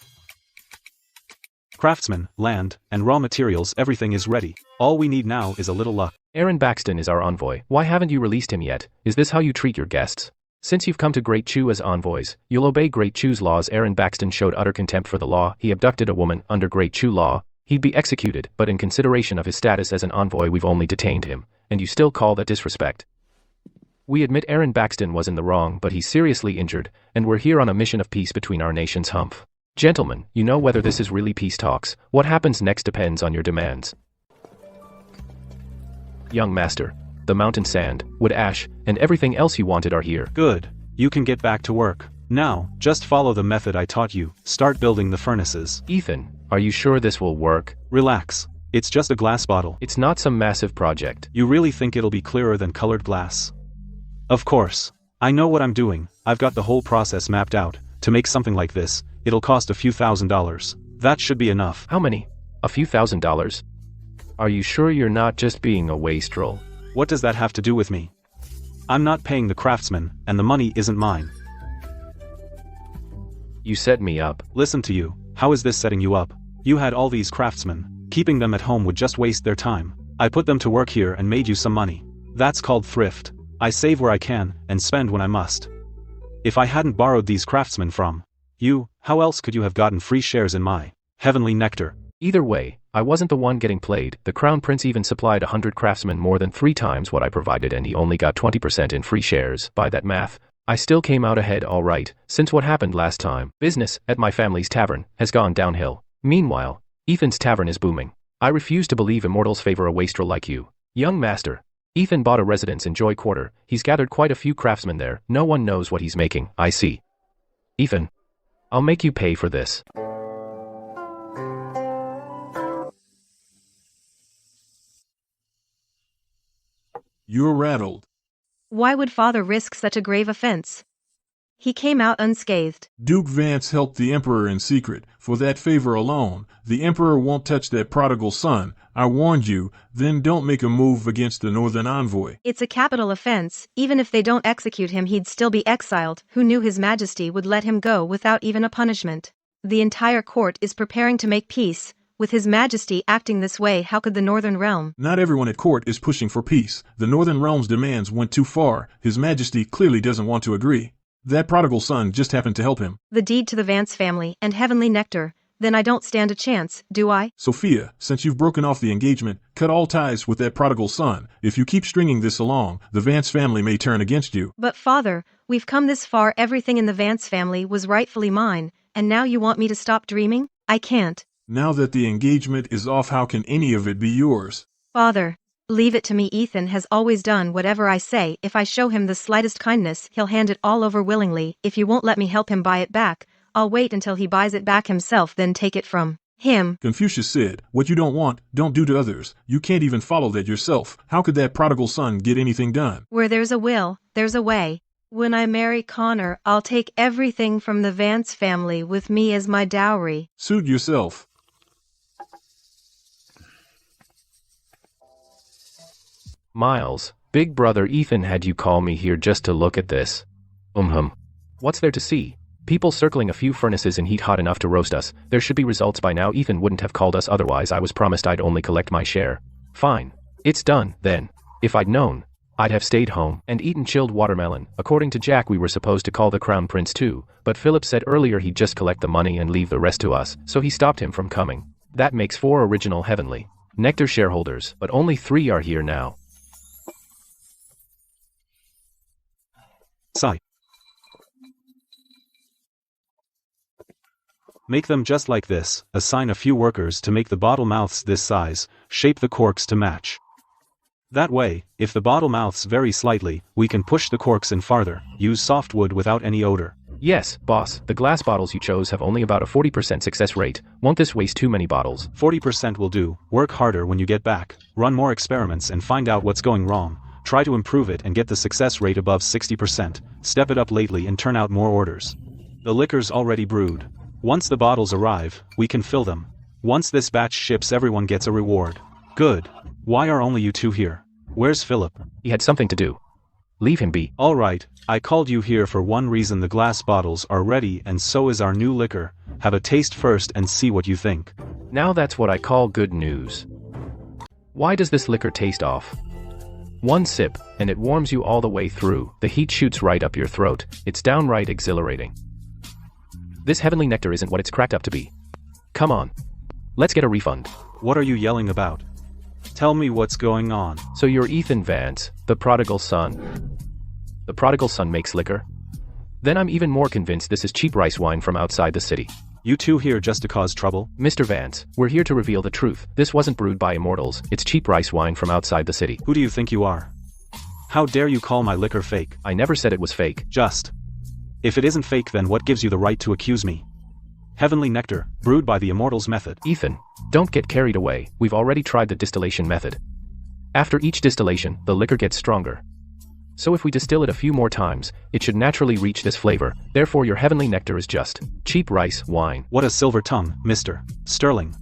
Craftsmen, land, and raw materials, everything is ready. All we need now is a little luck. Aaron Baxton is our envoy. Why haven't you released him yet? Is this how you treat your guests? Since you've come to Great Chu as envoys, you'll obey Great Chu's laws. Aaron Baxton showed utter contempt for the law. He abducted a woman. Under Great Chu law, he'd be executed, but in consideration of his status as an envoy we've only detained him. And you still call that disrespect? We admit Aaron Baxton was in the wrong, but he's seriously injured, and we're here on a mission of peace between our nations. Humph. Gentlemen, you know whether this is really peace talks. What happens next depends on your demands. Young master, the mountain sand, wood ash, and everything else you wanted are here. Good. You can get back to work. Now, just follow the method I taught you. Start building the furnaces. Ethan, are you sure this will work? Relax. It's just a glass bottle. It's not some massive project. You really think it'll be clearer than colored glass? Of course. I know what I'm doing. I've got the whole process mapped out. To make something like this, it'll cost a few $1,000s. That should be enough. How many? A few $1,000s? Are you sure you're not just being a wastrel? What does that have to do with me? I'm not paying the craftsman, and the money isn't mine. You set me up. Listen to you. How is this setting you up? You had all these craftsmen. Keeping them at home would just waste their time. I put them to work here and made you some money. That's called thrift. I save where I can, and spend when I must. If I hadn't borrowed these craftsmen from you, how else could you have gotten free shares in my heavenly nectar? Either way, I wasn't the one getting played. The Crown Prince even supplied 100 craftsmen more than 3 times what I provided, and he only got 20% in free shares. By that math, I still came out ahead all right. Since what happened last time, business at my family's tavern has gone downhill. Meanwhile, Ethan's tavern is booming. I refuse to believe immortals favor a wastrel like you. Young master, Ethan bought a residence in Joy Quarter. He's gathered quite a few craftsmen there. No one knows what he's making. I see. Ethan, I'll make you pay for this. You're rattled. Why would father risk such a grave offense? He came out unscathed. Duke Vance helped the Emperor in secret. For that favor alone, the Emperor won't touch that prodigal son. I warned you, then don't make a move against the Northern Envoy. It's a capital offense. Even if they don't execute him, he'd still be exiled. Who knew His Majesty would let him go without even a punishment? The entire court is preparing to make peace. With His Majesty acting this way, how could the Northern Realm? Not everyone at court is pushing for peace. The Northern Realm's demands went too far. His Majesty clearly doesn't want to agree. That prodigal son just happened to help him. The deed to the Vance family and heavenly nectar. Then I don't stand a chance, do I? Sophia, since you've broken off the engagement, cut all ties with that prodigal son. If you keep stringing this along, the Vance family may turn against you. But father, we've come this far. Everything in the Vance family was rightfully mine, and now you want me to stop dreaming? I can't. Now that the engagement is off, how can any of it be yours? Father, leave it to me. Ethan has always done whatever I say. If I show him the slightest kindness, he'll hand it all over willingly. If you won't let me help him buy it back, I'll wait until he buys it back himself, then take it from him. Confucius said, what you don't want, don't do to others. You can't even follow that yourself. How could that prodigal son get anything done? Where there's a will, there's a way. When I marry Connor, I'll take everything from the Vance family with me as my dowry. Suit yourself. Miles, big brother Ethan had you call me here just to look at this. What's there to see? People circling a few furnaces in heat hot enough to roast us. There should be results by now. Ethan wouldn't have called us otherwise. I was promised I'd only collect my share. Fine. It's done, then. If I'd known, I'd have stayed home and eaten chilled watermelon. According to Jack, we were supposed to call the Crown Prince too, but Philip said earlier he'd just collect the money and leave the rest to us, so he stopped him from coming. That makes 4 original Heavenly Nectar shareholders, but only 3 are here now. Sigh. Make them just like this. Assign a few workers to make the bottle mouths this size. Shape the corks to match. That way, if the bottle mouths vary slightly, we can push the corks in farther. Use soft wood without any odor. Yes, boss, the glass bottles you chose have only about a 40% success rate. Won't this waste too many bottles? 40% will do. Work harder when you get back. Run more experiments and find out what's going wrong. Try to improve it and get the success rate above 60%. Step it up lately and turn out more orders. The liquor's already brewed. Once the bottles arrive, we can fill them. Once this batch ships, everyone gets a reward. Good. Why are only you 2 here? Where's Philip? He had something to do. Leave him be. All right, I called you here for one reason. The glass bottles are ready and so is our new liquor. Have a taste first and see what you think. Now that's what I call good news. Why does this liquor taste off? 1 sip, and it warms you all the way through. The heat shoots right up your throat. It's downright exhilarating. This heavenly nectar isn't what it's cracked up to be. Come on. Let's get a refund. What are you yelling about? Tell me what's going on. So you're Ethan Vance, the prodigal son. The prodigal son makes liquor? Then I'm even more convinced this is cheap rice wine from outside the city. You two here just to cause trouble? Mr. Vance, we're here to reveal the truth. This wasn't brewed by immortals, it's cheap rice wine from outside the city. Who do you think you are? How dare you call my liquor fake? I never said it was fake. Just. If it isn't fake, then what gives you the right to accuse me? Heavenly nectar, brewed by the immortals method. Ethan, don't get carried away, we've already tried the distillation method. After each distillation, the liquor gets stronger. So if we distill it a few more times, it should naturally reach this flavor, therefore your heavenly nectar is just cheap rice wine. What a silver tongue, Mr. Sterling.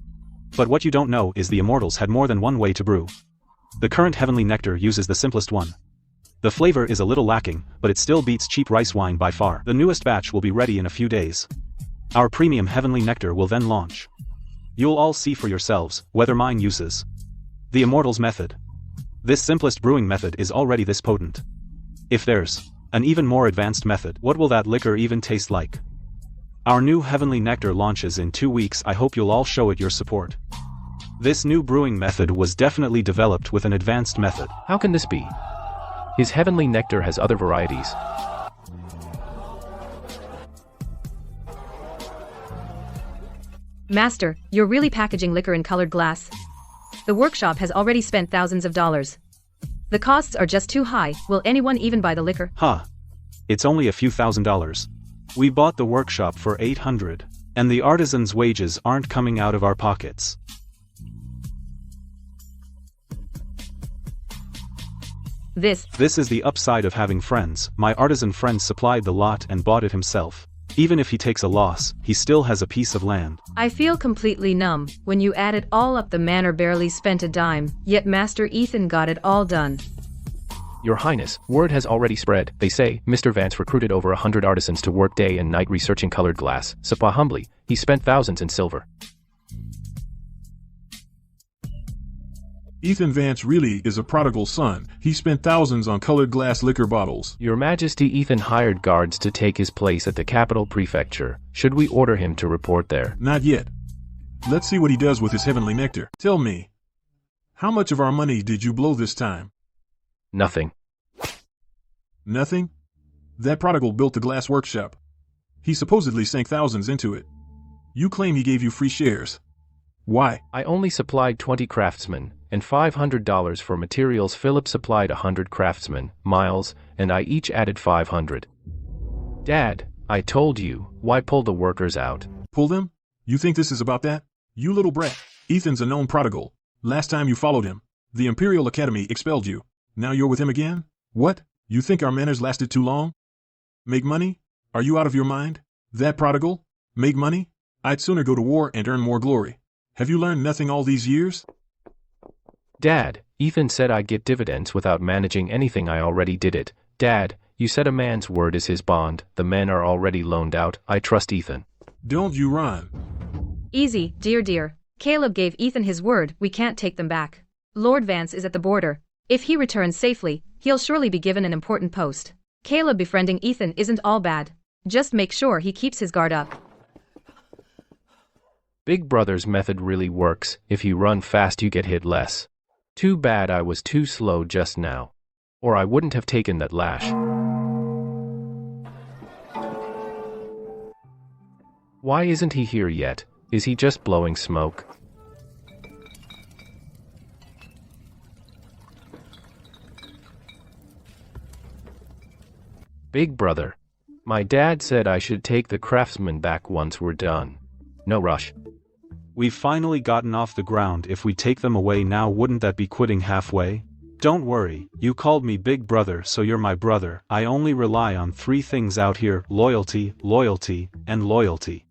But what you don't know is the immortals had more than one way to brew. The current heavenly nectar uses the simplest one. The flavor is a little lacking, but it still beats cheap rice wine by far. The newest batch will be ready in a few days. Our premium heavenly nectar will then launch. You'll all see for yourselves whether mine uses the immortals method. This simplest brewing method is already this potent. If there's an even more advanced method, what will that liquor even taste like? Our new heavenly nectar launches in 2 weeks. I hope you'll all show it your support. This new brewing method was definitely developed with an advanced method. How can this be? His heavenly nectar has other varieties. Master, you're really packaging liquor in colored glass. The workshop has already spent thousands of dollars. The costs are just too high. Will anyone even buy the liquor? It's only a few $1,000s. We bought the workshop for $800, and the artisans' wages aren't coming out of our pockets. This is the upside of having friends. My artisan friend supplied the lot and bought it himself. Even if he takes a loss, he still has a piece of land. I feel completely numb. When you add it all up, the manor barely spent a dime, yet Master Ethan got it all done. Your Highness, word has already spread. They say Mr. Vance recruited over 100 artisans to work day and night researching colored glass. Sapa humbly, he spent thousands in silver. Ethan Vance really is a prodigal son. He spent thousands on colored glass liquor bottles. Your Majesty, Ethan hired guards to take his place at the capital prefecture. Should we order him to report there? Not yet. Let's see what he does with his heavenly nectar. Tell me, how much of our money did you blow this time? Nothing. Nothing? That prodigal built the glass workshop. He supposedly sank thousands into it. You claim he gave you free shares. Why? I only supplied 20 craftsmen, and $500 for materials. Philip supplied 100 craftsmen, Miles, and I each added 500. Dad, I told you, why pull the workers out? Pull them? You think this is about that? You little brat. Ethan's a known prodigal. Last time you followed him, the Imperial Academy expelled you. Now you're with him again? What? You think our manners lasted too long? Make money? Are you out of your mind? That prodigal? Make money? I'd sooner go to war and earn more glory. Have you learned nothing all these years? Dad, Ethan said I'd get dividends without managing anything. I already did it. Dad, you said a man's word is his bond. The men are already loaned out. I trust Ethan. Don't you run. Easy, dear. Caleb gave Ethan his word. We can't take them back. Lord Vance is at the border. If he returns safely, he'll surely be given an important post. Caleb befriending Ethan isn't all bad. Just make sure he keeps his guard up. Big Brother's method really works. If you run fast, you get hit less. Too bad I was too slow just now. Or I wouldn't have taken that lash. Why isn't he here yet? Is he just blowing smoke? Big Brother, my dad said I should take the craftsmen back once we're done. No rush. We've finally gotten off the ground. If we take them away now, wouldn't that be quitting halfway? Don't worry, you called me Big Brother, so you're my brother. I only rely on 3 things out here: loyalty, loyalty, and loyalty.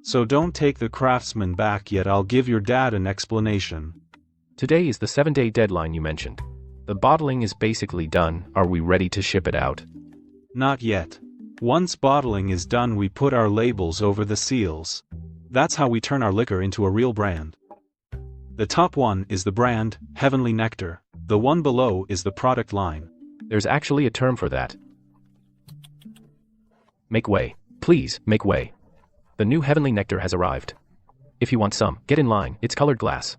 So don't take the craftsmen back yet. I'll give your dad an explanation. Today is the 7-day deadline you mentioned. The bottling is basically done. Are we ready to ship it out? Not yet. Once bottling is done, we put our labels over the seals. That's how we turn our liquor into a real brand. The top one is the brand, Heavenly Nectar. The one below is the product line. There's actually a term for that. Make way. Please, make way. The new Heavenly Nectar has arrived. If you want some, get in line. It's colored glass.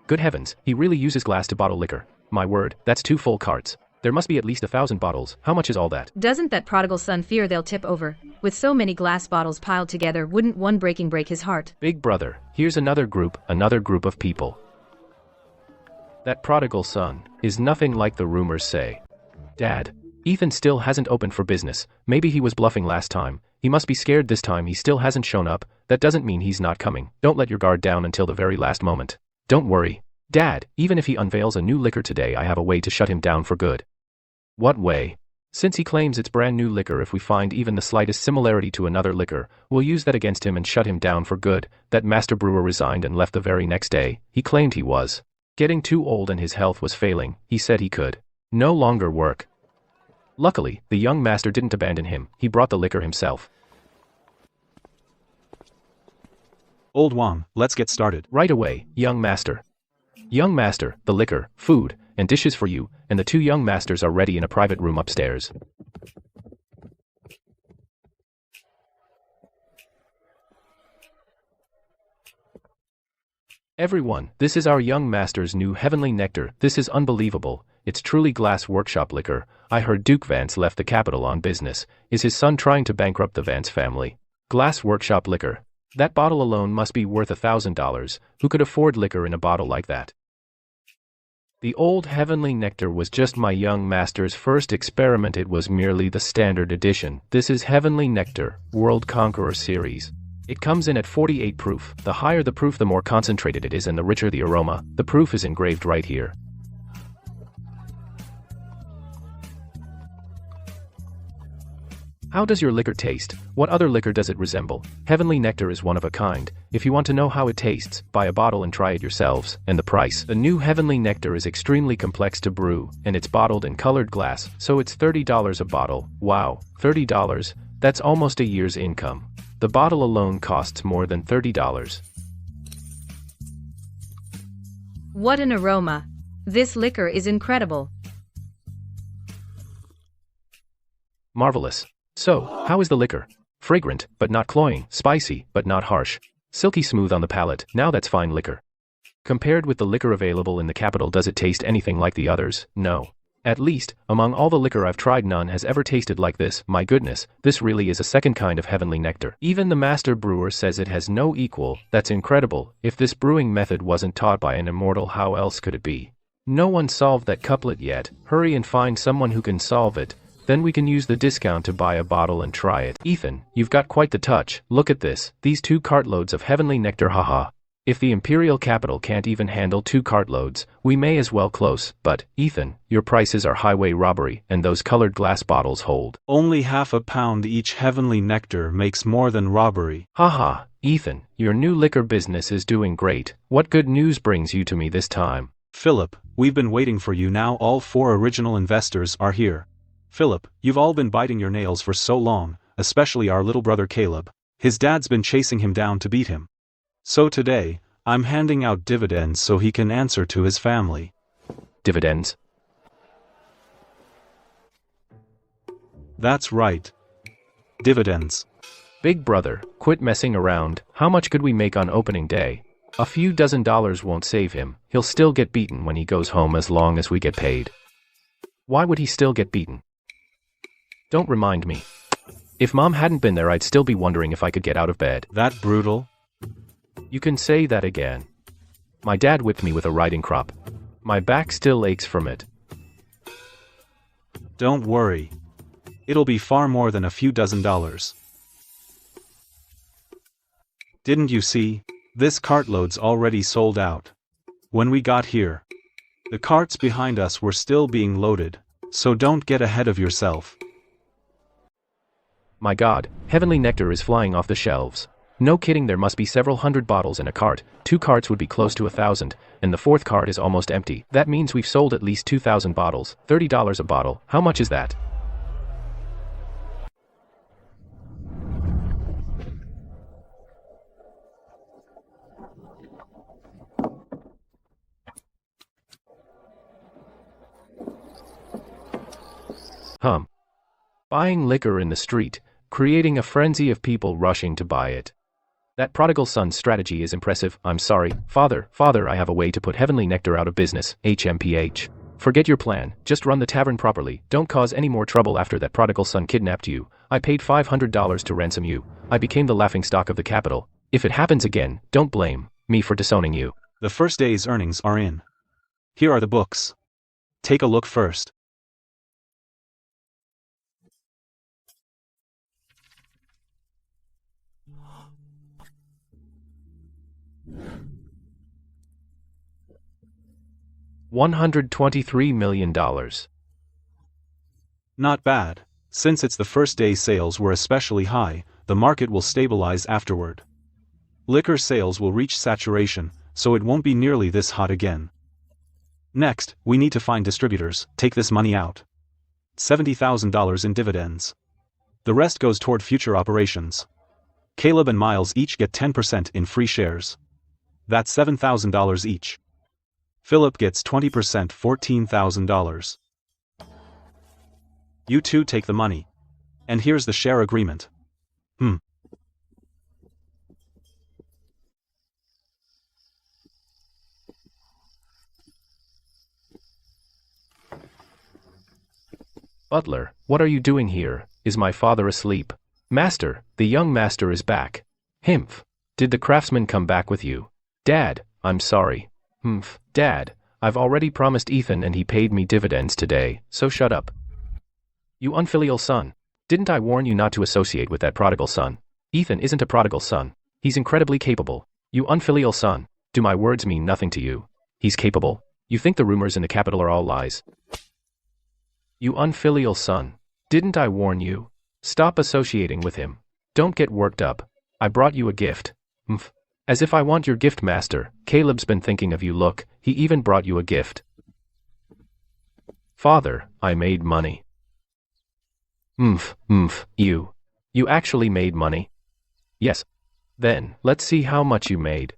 Good heavens, he really uses glass to bottle liquor. My word, that's 2 full carts. There must be at least 1,000 bottles. How much is all that? Doesn't that prodigal son fear they'll tip over? with so many glass bottles piled together, wouldn't one breaking break his heart? Big brother, here's another group of people. That prodigal son is nothing like the rumors say. Dad, Ethan still hasn't opened for business. Maybe he was bluffing last time. He must be scared this time. He still hasn't shown up. That doesn't mean he's not coming. Don't let your guard down until the very last moment. Don't worry. Dad, even if he unveils a new liquor today, I have a way to shut him down for good. What way? Since he claims it's brand new liquor, if we find even the slightest similarity to another liquor, we'll use that against him and shut him down for good. That master brewer resigned and left the very next day. He claimed he was getting too old and his health was failing. He said he could no longer work. Luckily, the young master didn't abandon him. He brought the liquor himself. Old Wang, let's get started. Right away, young master. Young master, the liquor, food, and dishes for you, and the two young masters are ready in a private room upstairs. Everyone, this is our young master's new heavenly nectar. This is unbelievable. It's truly glass workshop liquor. I heard Duke Vance left the capital on business. Is his son trying to bankrupt the Vance family? Glass workshop liquor. That bottle alone must be worth $1,000. Who could afford liquor in a bottle like that? The old heavenly nectar was just my young master's first experiment. It was merely the standard edition. This is Heavenly Nectar, World Conqueror Series. It comes in at 48 proof. The higher the proof, the more concentrated it is and the richer the aroma. The proof is engraved right here. How does your liquor taste? What other liquor does it resemble? Heavenly Nectar is one of a kind. If you want to know how it tastes, buy a bottle and try it yourselves. And the price. The new Heavenly Nectar is extremely complex to brew, and it's bottled in colored glass, so it's $30 a bottle. Wow, $30? That's almost a year's income. The bottle alone costs more than $30. What an aroma! This liquor is incredible. Marvelous. So, how is the liquor? Fragrant, but not cloying. Spicy, but not harsh. Silky smooth on the palate. Now that's fine liquor. Compared with the liquor available in the capital, does it taste anything like the others? No. At least, among all the liquor I've tried, none has ever tasted like this. My goodness, this really is a second kind of heavenly nectar. Even the master brewer says it has no equal. That's incredible. If this brewing method wasn't taught by an immortal, how else could it be? No one solved that couplet yet. Hurry and find someone who can solve it. Then we can use the discount to buy a bottle and try it. Ethan, you've got quite the touch. Look at this. These 2 cartloads of heavenly nectar, haha. If the imperial capital can't even handle 2 cartloads, we may as well close. But, Ethan, your prices are highway robbery, and those colored glass bottles hold only half a pound each. Heavenly Nectar makes more than robbery. Haha, Ethan, your new liquor business is doing great. What good news brings you to me this time? Philip, we've been waiting for you. Now all 4 original investors are here. Philip, you've all been biting your nails for so long, especially our little brother Caleb. His dad's been chasing him down to beat him. So today, I'm handing out dividends so he can answer to his family. Dividends? That's right. Dividends. Big brother, quit messing around. How much could we make on opening day? A few dozen dollars won't save him. He'll still get beaten when he goes home as long as we get paid. Why would he still get beaten? Don't remind me. If Mom hadn't been there, I'd still be wondering if I could get out of bed. That brutal? You can say that again. My dad whipped me with a riding crop. My back still aches from it. Don't worry. It'll be far more than a few dozen dollars. Didn't you see? This cartload's already sold out. When we got here, the carts behind us were still being loaded, so don't get ahead of yourself. My God, heavenly nectar is flying off the shelves. No kidding, there must be several hundred bottles in a cart. 2 carts would be close to 1,000, and the 4th cart is almost empty. That means we've sold at least 2,000 bottles. $30 a bottle. How much is that? Buying liquor in the street, creating a frenzy of people rushing to buy it. That prodigal son's strategy is impressive. I'm sorry, Father, I have a way to put heavenly nectar out of business. Forget your plan, just run the tavern properly. Don't cause any more trouble after that prodigal son kidnapped you. I paid $500 to ransom you. I became the laughingstock of the capital. If it happens again, don't blame me for disowning you. The first day's earnings are in. Here are the books. Take a look first. $123 million. Not bad. Since it's the first day sales were especially high, the market will stabilize afterward. Liquor sales will reach saturation, so it won't be nearly this hot again. Next, we need to find distributors. Take this money out. $70,000 in dividends. The rest goes toward future operations. Caleb and Miles each get 10% in free shares. That's $7,000 each. Philip gets 20%, $14,000. You two take the money. And here's the share agreement. Butler, what are you doing here? Is my father asleep? Master, the young master is back. Himph. Did the craftsman come back with you? Dad, I'm sorry. Humph. Dad, I've already promised Ethan and he paid me dividends today, so shut up. You unfilial son. Didn't I warn you not to associate with that prodigal son? Ethan isn't a prodigal son. He's incredibly capable. You unfilial son. Do my words mean nothing to you? He's capable. You think the rumors in the capital are all lies? You unfilial son. Didn't I warn you? Stop associating with him. Don't get worked up. I brought you a gift. Humph. As if I want your gift, master. Caleb's been thinking of you. Look, he even brought you a gift. Father, I made money. You actually made money? Yes. Then, let's see how much you made.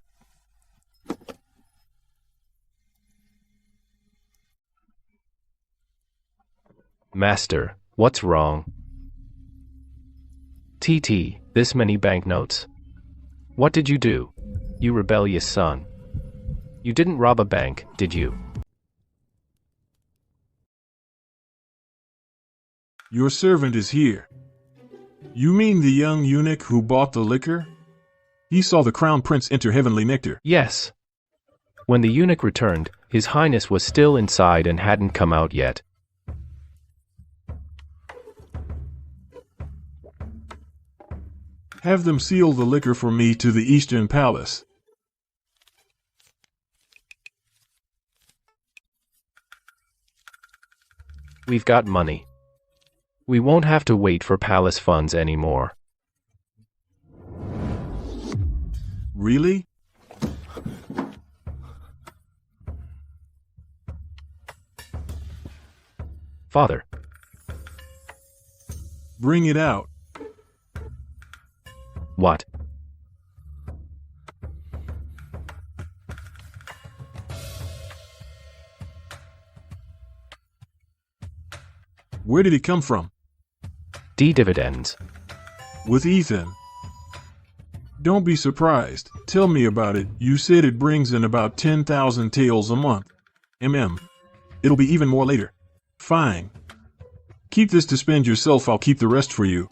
Master, what's wrong? TT, this many banknotes. What did you do? You rebellious son. You didn't rob a bank, did you? Your servant is here. You mean the young eunuch who bought the liquor? He saw the crown prince enter heavenly nectar. Yes. When the eunuch returned, his highness was still inside and hadn't come out yet. Have them seal the liquor for me to the Eastern Palace. We've got money. We won't have to wait for palace funds anymore. Really? Father. Bring it out. What? Where did it come from? Dividends. With Ethan. Don't be surprised. Tell me about it. You said it brings in about 10,000 taels a month. It'll be even more later. Fine. Keep this to spend yourself. I'll keep the rest for you.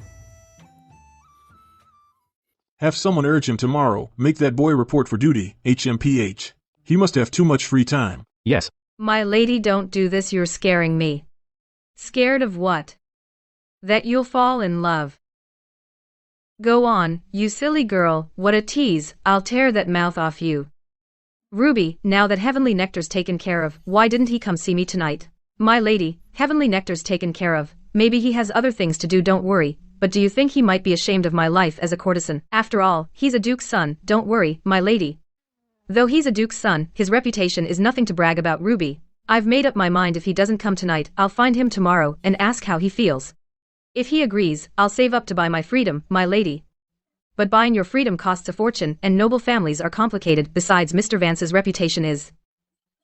Have someone urge him tomorrow. Make that boy report for duty. HMPH. He must have too much free time. Yes. My lady, don't do this, you're scaring me. Scared of what? That you'll fall in love. Go on, you silly girl, what a tease, I'll tear that mouth off you. Ruby, now that Heavenly Nectar's taken care of, why didn't he come see me tonight? My lady, Heavenly Nectar's taken care of, maybe he has other things to do, don't worry, but do you think he might be ashamed of my life as a courtesan? After all, he's a duke's son, don't worry, my lady. Though he's a duke's son, his reputation is nothing to brag about, Ruby. I've made up my mind if he doesn't come tonight, I'll find him tomorrow and ask how he feels. If he agrees, I'll save up to buy my freedom, my lady. But buying your freedom costs a fortune, and noble families are complicated. Besides, Mr. Vance's reputation is...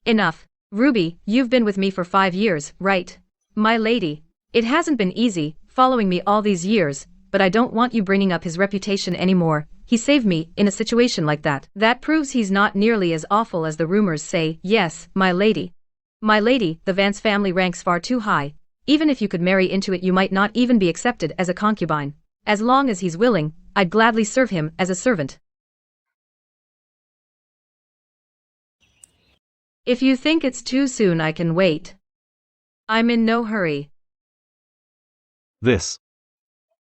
Enough. Ruby, you've been with me for 5 years, right? My lady. It hasn't been easy, following me all these years, but I don't want you bringing up his reputation anymore. He saved me in a situation like that. That proves he's not nearly as awful as the rumors say. Yes, my lady. My lady, the Vance family ranks far too high. Even if you could marry into it, you might not even be accepted as a concubine. As long as he's willing, I'd gladly serve him as a servant. If you think it's too soon, I can wait. I'm in no hurry. This.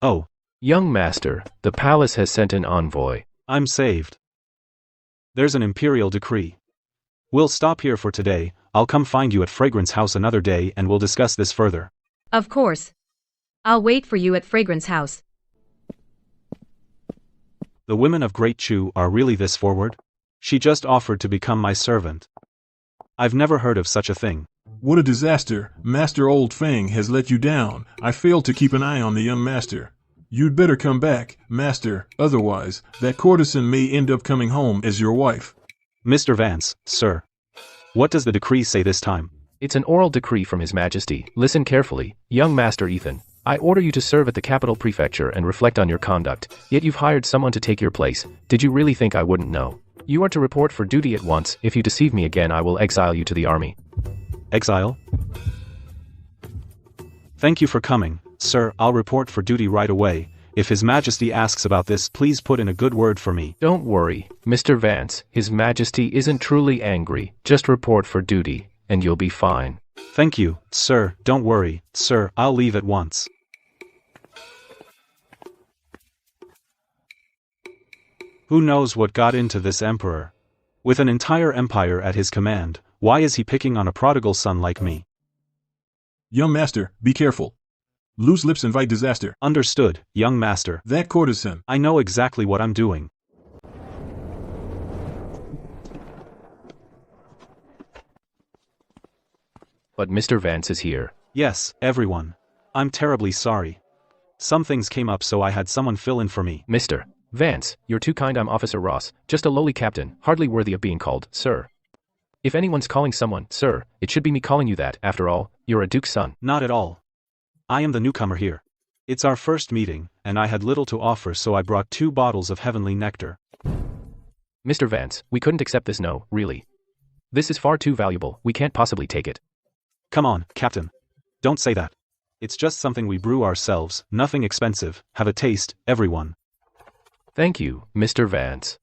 Oh, Young master, the palace has sent an envoy. I'm saved. There's an imperial decree. We'll stop here for today. I'll come find you at Fragrance House another day and we'll discuss this further. Of course. I'll wait for you at Fragrance House. The women of Great Chu are really this forward? She just offered to become my servant. I've never heard of such a thing. What a disaster. Master Old Fang has let you down. I failed to keep an eye on the young master. You'd better come back, master, otherwise, that courtesan may end up coming home as your wife. Mr. Vance, sir. What does the decree say this time? It's an oral decree from His Majesty. Listen carefully, young Master Ethan. I order you to serve at the capital prefecture and reflect on your conduct, yet you've hired someone to take your place. Did you really think I wouldn't know? You are to report for duty at once. If you deceive me again, I will exile you to the army. Exile? Thank you for coming, sir. I'll report for duty right away. If His Majesty asks about this, please put in a good word for me. Don't worry, Mr. Vance. His Majesty isn't truly angry. Just report for duty, and you'll be fine. Thank you, sir. Don't worry, sir. I'll leave at once. Who knows what got into this emperor? With an entire empire at his command, why is he picking on a prodigal son like me? Young master, be careful. Loose lips invite disaster. Understood, young master. That courtesan. I know exactly what I'm doing. But Mr. Vance is here. Yes, everyone. I'm terribly sorry. Some things came up, so I had someone fill in for me. Mr. Vance, you're too kind. I'm Officer Ross, just a lowly captain, hardly worthy of being called sir. If anyone's calling someone sir, it should be me calling you that. After all, you're a duke's son. Not at all. I am the newcomer here. It's our first meeting, and I had little to offer, so I brought 2 bottles of heavenly nectar. Mr. Vance, we couldn't accept this, no, really. This is far too valuable. We can't possibly take it. Come on, Captain. Don't say that. It's just something we brew ourselves, nothing expensive. Have a taste, everyone. Thank you, Mr. Vance.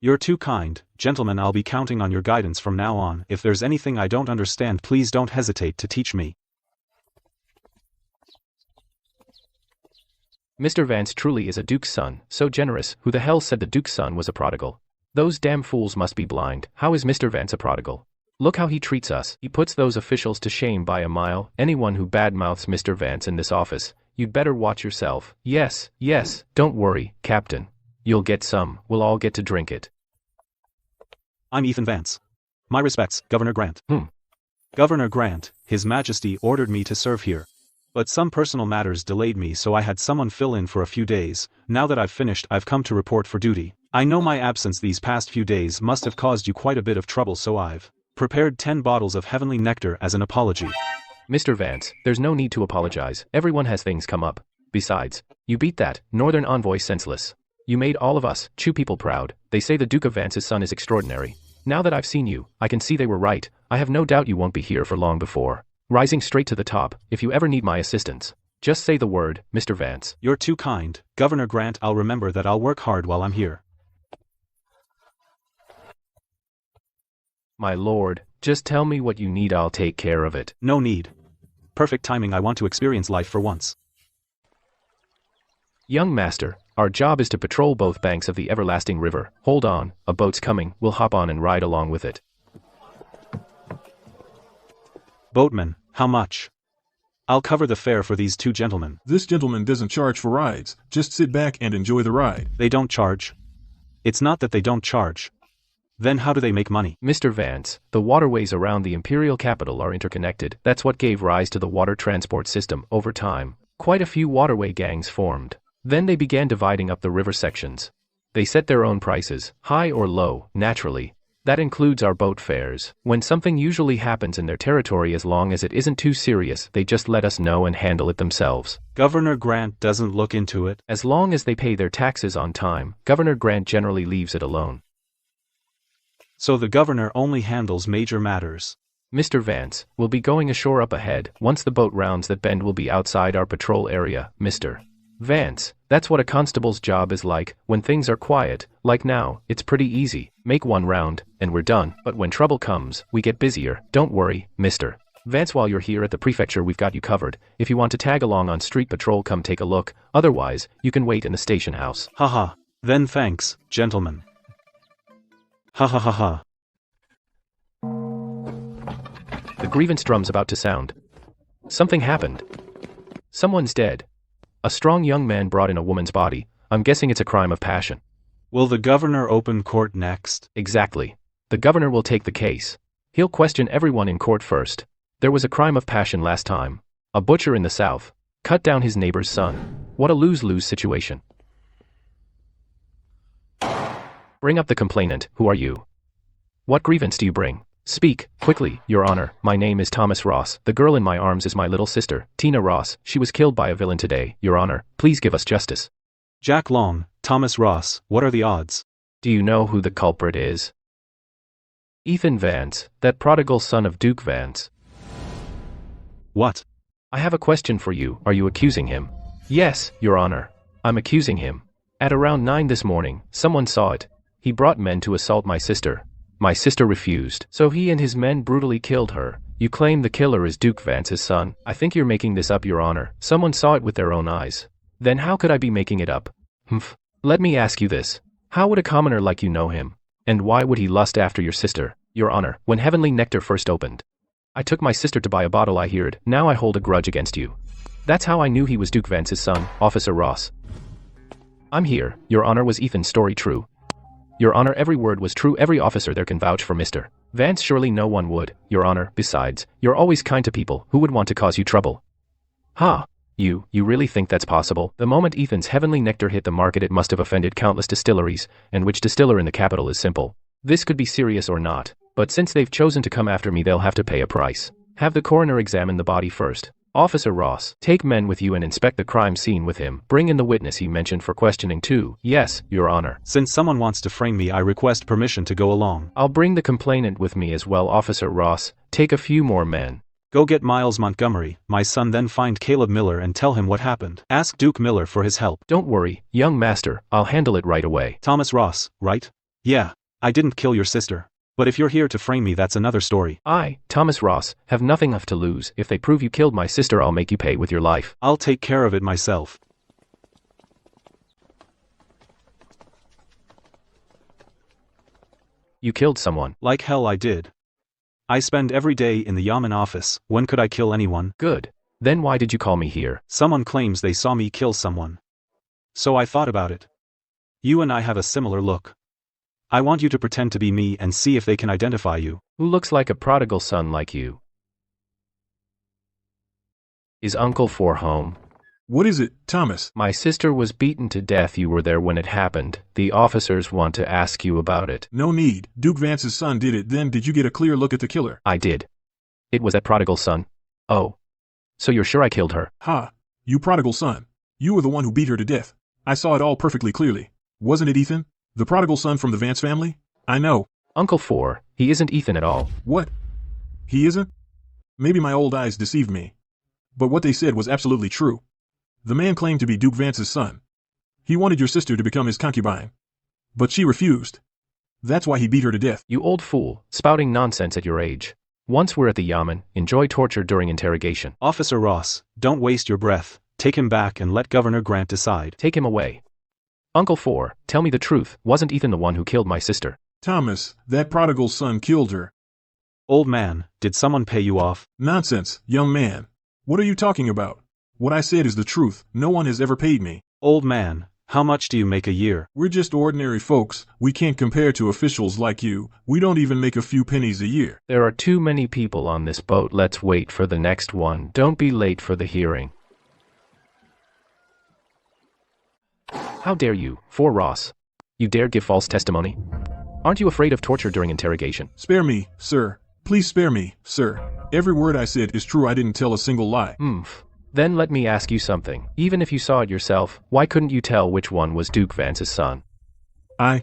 You're too kind, gentlemen. I'll be counting on your guidance from now on. If there's anything I don't understand, please don't hesitate to teach me. Mr. Vance truly is a duke's son, so generous. Who the hell said the duke's son was a prodigal? Those damn fools must be blind. How is Mr. Vance a prodigal? Look how he treats us. He puts those officials to shame by a mile. Anyone who badmouths Mr. Vance in this office, you'd better watch yourself. Yes, don't worry, Captain. You'll get some. We'll all get to drink it. I'm Ethan Vance. My respects, Governor Grant. Governor Grant, His Majesty ordered me to serve here. But some personal matters delayed me, so I had someone fill in for a few days. Now that I've finished, I've come to report for duty. I know my absence these past few days must have caused you quite a bit of trouble, so I've prepared 10 bottles of heavenly nectar as an apology. Mr. Vance, there's no need to apologize. Everyone has things come up. Besides, you beat that northern envoy senseless. You made all of us, Chu people, proud. They say the Duke of Vance's son is extraordinary. Now that I've seen you, I can see they were right. I have no doubt you won't be here for long before rising straight to the top. If you ever need my assistance, just say the word, Mr. Vance. You're too kind, Governor Grant. I'll remember that. I'll work hard while I'm here. My lord, just tell me what you need. I'll take care of it. No need. Perfect timing. I want to experience life for once. Young master, our job is to patrol both banks of the everlasting river. Hold on, a boat's coming. We'll hop on and ride along with it. Boatman, how much? I'll cover the fare for these 2 gentlemen. This gentleman doesn't charge for rides. Just sit back and enjoy the ride. They don't charge? It's not that they don't charge. Then how do they make money? Mr. Vance, the waterways around the imperial capital are interconnected. That's what gave rise to the water transport system. Over time, quite a few waterway gangs formed. Then they began dividing up the river sections. They set their own prices, high or low, naturally. That includes our boat fares. When something usually happens in their territory, as long as it isn't too serious, they just let us know and handle it themselves. Governor Grant doesn't look into it? As long as they pay their taxes on time, Governor Grant generally leaves it alone. So the governor only handles major matters. Mr. Vance, we'll be going ashore up ahead. Once the boat rounds that bend, we'll be outside our patrol area, Mr. Vance. That's what a constable's job is like. When things are quiet, like now, it's pretty easy. Make one round, and we're done. But when trouble comes, we get busier. Don't worry, Mr. Vance, while you're here at the prefecture, we've got you covered. If you want to tag along on street patrol, come take a look. Otherwise, you can wait in the station house. Haha. Then thanks, gentlemen. Ha ha ha ha. The grievance drum's about to sound. Something happened. Someone's dead. A strong young man brought in a woman's body. I'm guessing it's a crime of passion. Will the governor open court next? Exactly. The governor will take the case. He'll question everyone in court first. There was a crime of passion last time. A butcher in the south cut down his neighbor's son. What a lose-lose situation. Bring up the complainant. Who are you? What grievance do you bring? Speak, quickly, Your Honor. My name is Thomas Ross. The girl in my arms is my little sister, Tina Ross. She was killed by a villain today, Your Honor. Please give us justice. Jack Long, Thomas Ross, what are the odds? Do you know who the culprit is? Ethan Vance, that prodigal son of Duke Vance. What? I have a question for you. Are you accusing him? Yes, Your Honor. I'm accusing him. At around 9 this morning, someone saw it. He brought men to assault my sister. My sister refused, so he and his men brutally killed her. You claim the killer is Duke Vance's son. I think you're making this up, Your Honor. Someone saw it with their own eyes. Then how could I be making it up? Humph. Let me ask you this. How would a commoner like you know him? And why would he lust after your sister? Your Honor, when Heavenly Nectar first opened, I took my sister to buy a bottle. I heard. Now I hold a grudge against you. That's how I knew he was Duke Vance's son, Officer Ross. I'm here. Your Honor, was Ethan's story true? Your Honor, every word was true. Every officer there can vouch for Mr. Vance. Surely no one would, Your Honor. Besides, you're always kind to people. Who would want to cause you trouble? Ha! You really think that's possible? The moment Ethan's Heavenly Nectar hit the market, it must have offended countless distilleries, and which distiller in the capital is simple? This could be serious or not, but since they've chosen to come after me, they'll have to pay a price. Have the coroner examine the body first. Officer Ross, take men with you and inspect the crime scene with him. Bring in the witness he mentioned for questioning too. Yes, Your Honor. Since someone wants to frame me, I request permission to go along. I'll bring the complainant with me as well. Officer Ross, take a few more men. Go get Miles Montgomery, my son, then find Caleb Miller and tell him what happened. Ask Duke Miller for his help. Don't worry, young master, I'll handle it right away. Thomas Ross, right? Yeah, I didn't kill your sister. But if you're here to frame me, that's another story. I, Thomas Ross, have nothing left to lose. If they prove you killed my sister, I'll make you pay with your life. I'll take care of it myself. You killed someone. Like hell I did. I spend every day in the Yamen office. When could I kill anyone? Good. Then why did you call me here? Someone claims they saw me kill someone. So I thought about it. You and I have a similar look. I want you to pretend to be me and see if they can identify you. Who looks like a prodigal son like you? Is Uncle Four home? What is it, Thomas? My sister was beaten to death. You were there when it happened. The officers want to ask you about it. No need. Duke Vance's son did it. Then did you get a clear look at the killer? I did. It was that prodigal son. Oh. So you're sure I killed her? Ha. You prodigal son. You were the one who beat her to death. I saw it all perfectly clearly. Wasn't it Ethan? The prodigal son from the Vance family? I know. Uncle Four, he isn't Ethan at all. What? He isn't? Maybe my old eyes deceived me. But what they said was absolutely true. The man claimed to be Duke Vance's son. He wanted your sister to become his concubine. But she refused. That's why he beat her to death. You old fool, spouting nonsense at your age. Once we're at the Yamen, enjoy torture during interrogation. Officer Ross, don't waste your breath. Take him back and let Governor Grant decide. Take him away. Uncle Four, tell me the truth. Wasn't Ethan the one who killed my sister? Thomas, that prodigal son killed her. Old man, did someone pay you off? Nonsense, young man. What are you talking about? What I said is the truth. No one has ever paid me. Old man, how much do you make a year? We're just ordinary folks. We can't compare to officials like you. We don't even make a few pennies a year. There are too many people on this boat. Let's wait for the next one. Don't be late for the hearing. How dare you, Four Ross? You dare give false testimony? Aren't you afraid of torture during interrogation? Spare me, sir. Please spare me, sir. Every word I said is true. I didn't tell a single lie. Then let me ask you something. Even if you saw it yourself, why couldn't you tell which one was Duke Vance's son? I.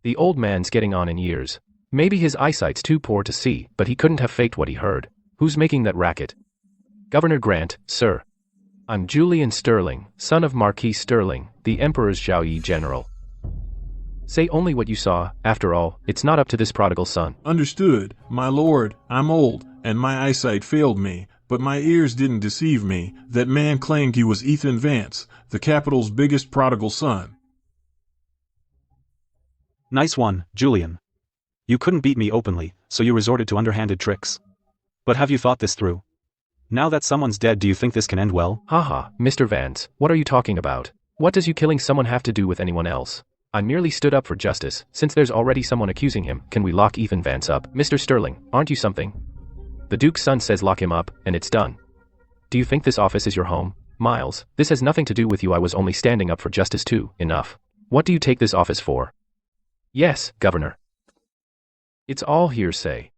The old man's getting on in years. Maybe his eyesight's too poor to see, but he couldn't have faked what he heard. Who's making that racket? Governor Grant, sir. I'm Julian Sterling, son of Marquis Sterling, the Emperor's Zhao general. Say only what you saw. After all, it's not up to this prodigal son. Understood, my lord. I'm old, and my eyesight failed me, but my ears didn't deceive me. That man claimed he was Ethan Vance, the capital's biggest prodigal son. Nice one, Julian. You couldn't beat me openly, so you resorted to underhanded tricks. But have you thought this through? Now that someone's dead, do you think this can end well? Haha, Mr. Vance, what are you talking about? What does you killing someone have to do with anyone else? I merely stood up for justice. Since there's already someone accusing him, can we lock Ethan Vance up? Mr. Sterling, aren't you something? The Duke's son says lock him up, and it's done. Do you think this office is your home? Miles, this has nothing to do with you. I was only standing up for justice too. Enough. What do you take this office for? Yes, Governor. It's all hearsay.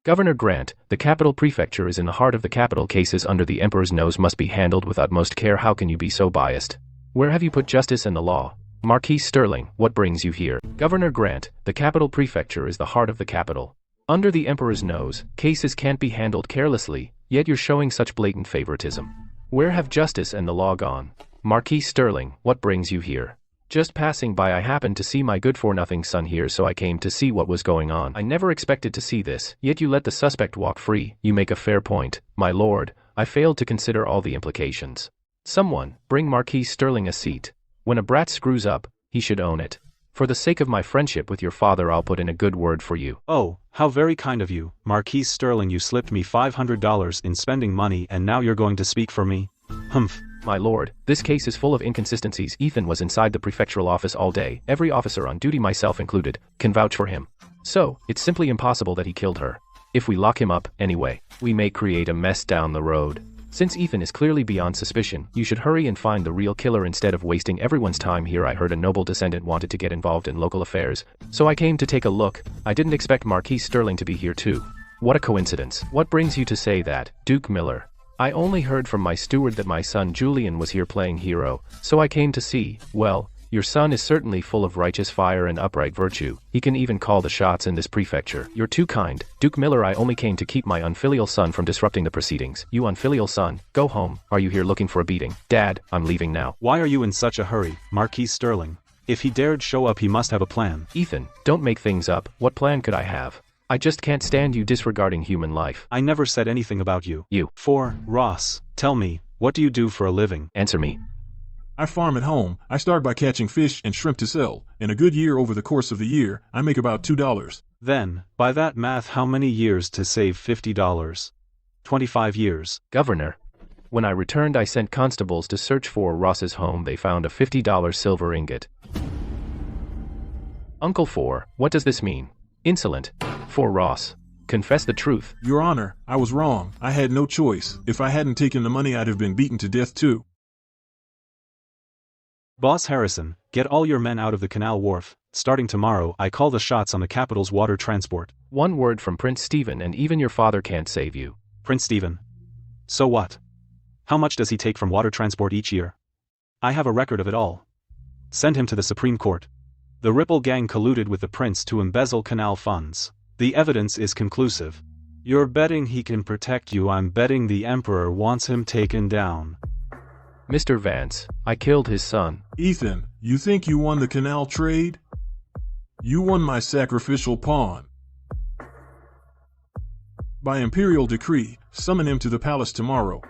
Governor Grant, the capital prefecture is in the heart of the capital. Cases under the Emperor's nose must be handled with utmost care. How can you be so biased? Where have you put justice and the law? Marquis Sterling, what brings you here? Governor Grant, the capital prefecture is the heart of the capital. Under the Emperor's nose, cases can't be handled carelessly, yet you're showing such blatant favoritism. Where have justice and the law gone? Marquis Sterling, what brings you here? Just passing by, I happened to see my good-for-nothing son here, so I came to see what was going on. I never expected to see this, yet you let the suspect walk free. You make a fair point, my lord. I failed to consider all the implications. Someone, bring Marquis Sterling a seat. When a brat screws up, he should own it. For the sake of my friendship with your father, I'll put in a good word for you. Oh, how very kind of you, Marquis Sterling. You slipped me $500 in spending money and now you're going to speak for me? Humph. My lord, this case is full of inconsistencies. Ethan was inside the prefectural office all day. Every officer on duty, myself included, can vouch for him. So, it's simply impossible that he killed her. If we lock him up, anyway, we may create a mess down the road. Since Ethan is clearly beyond suspicion, you should hurry and find the real killer instead of wasting everyone's time here. I heard a noble descendant wanted to get involved in local affairs, so I came to take a look. I didn't expect Marquis Sterling to be here too. What a coincidence. What brings you to say that, Duke Miller? I only heard from my steward that my son Julian was here playing hero, so I came to see. Well, your son is certainly full of righteous fire and upright virtue. He can even call the shots in this prefecture. You're too kind, Duke Miller. I only came to keep my unfilial son from disrupting the proceedings. You unfilial son, go home. Are you here looking for a beating? Dad, I'm leaving now. Why are you in such a hurry, Marquis Sterling? If he dared show up, he must have a plan. Ethan, don't make things up. What plan could I have? I just can't stand you disregarding human life. I never said anything about you. You. Ross, tell me, what do you do for a living? Answer me. I farm at home. I start by catching fish and shrimp to sell. In a good year, over the course of the year, I make about $2. Then, by that math, how many years to save $50? 25 years. Governor, when I returned, I sent constables to search for Ross's home. They found a $50 silver ingot. Uncle Four, what does this mean? Insolent. For Ross. Confess the truth. Your Honor, I was wrong. I had no choice. If I hadn't taken the money, I'd have been beaten to death too. Boss Harrison, get all your men out of the canal wharf. Starting tomorrow, I call the shots on the capital's water transport. One word from Prince Stephen and even your father can't save you. Prince Stephen? So what? How much does he take from water transport each year? I have a record of it all. Send him to the Supreme Court. The Ripple gang colluded with the prince to embezzle canal funds. The evidence is conclusive. You're betting he can protect you. I'm betting the Emperor wants him taken down. Mr. Vance, I killed his son. Ethan, you think you won the canal trade? You won my sacrificial pawn. By imperial decree, summon him to the palace tomorrow.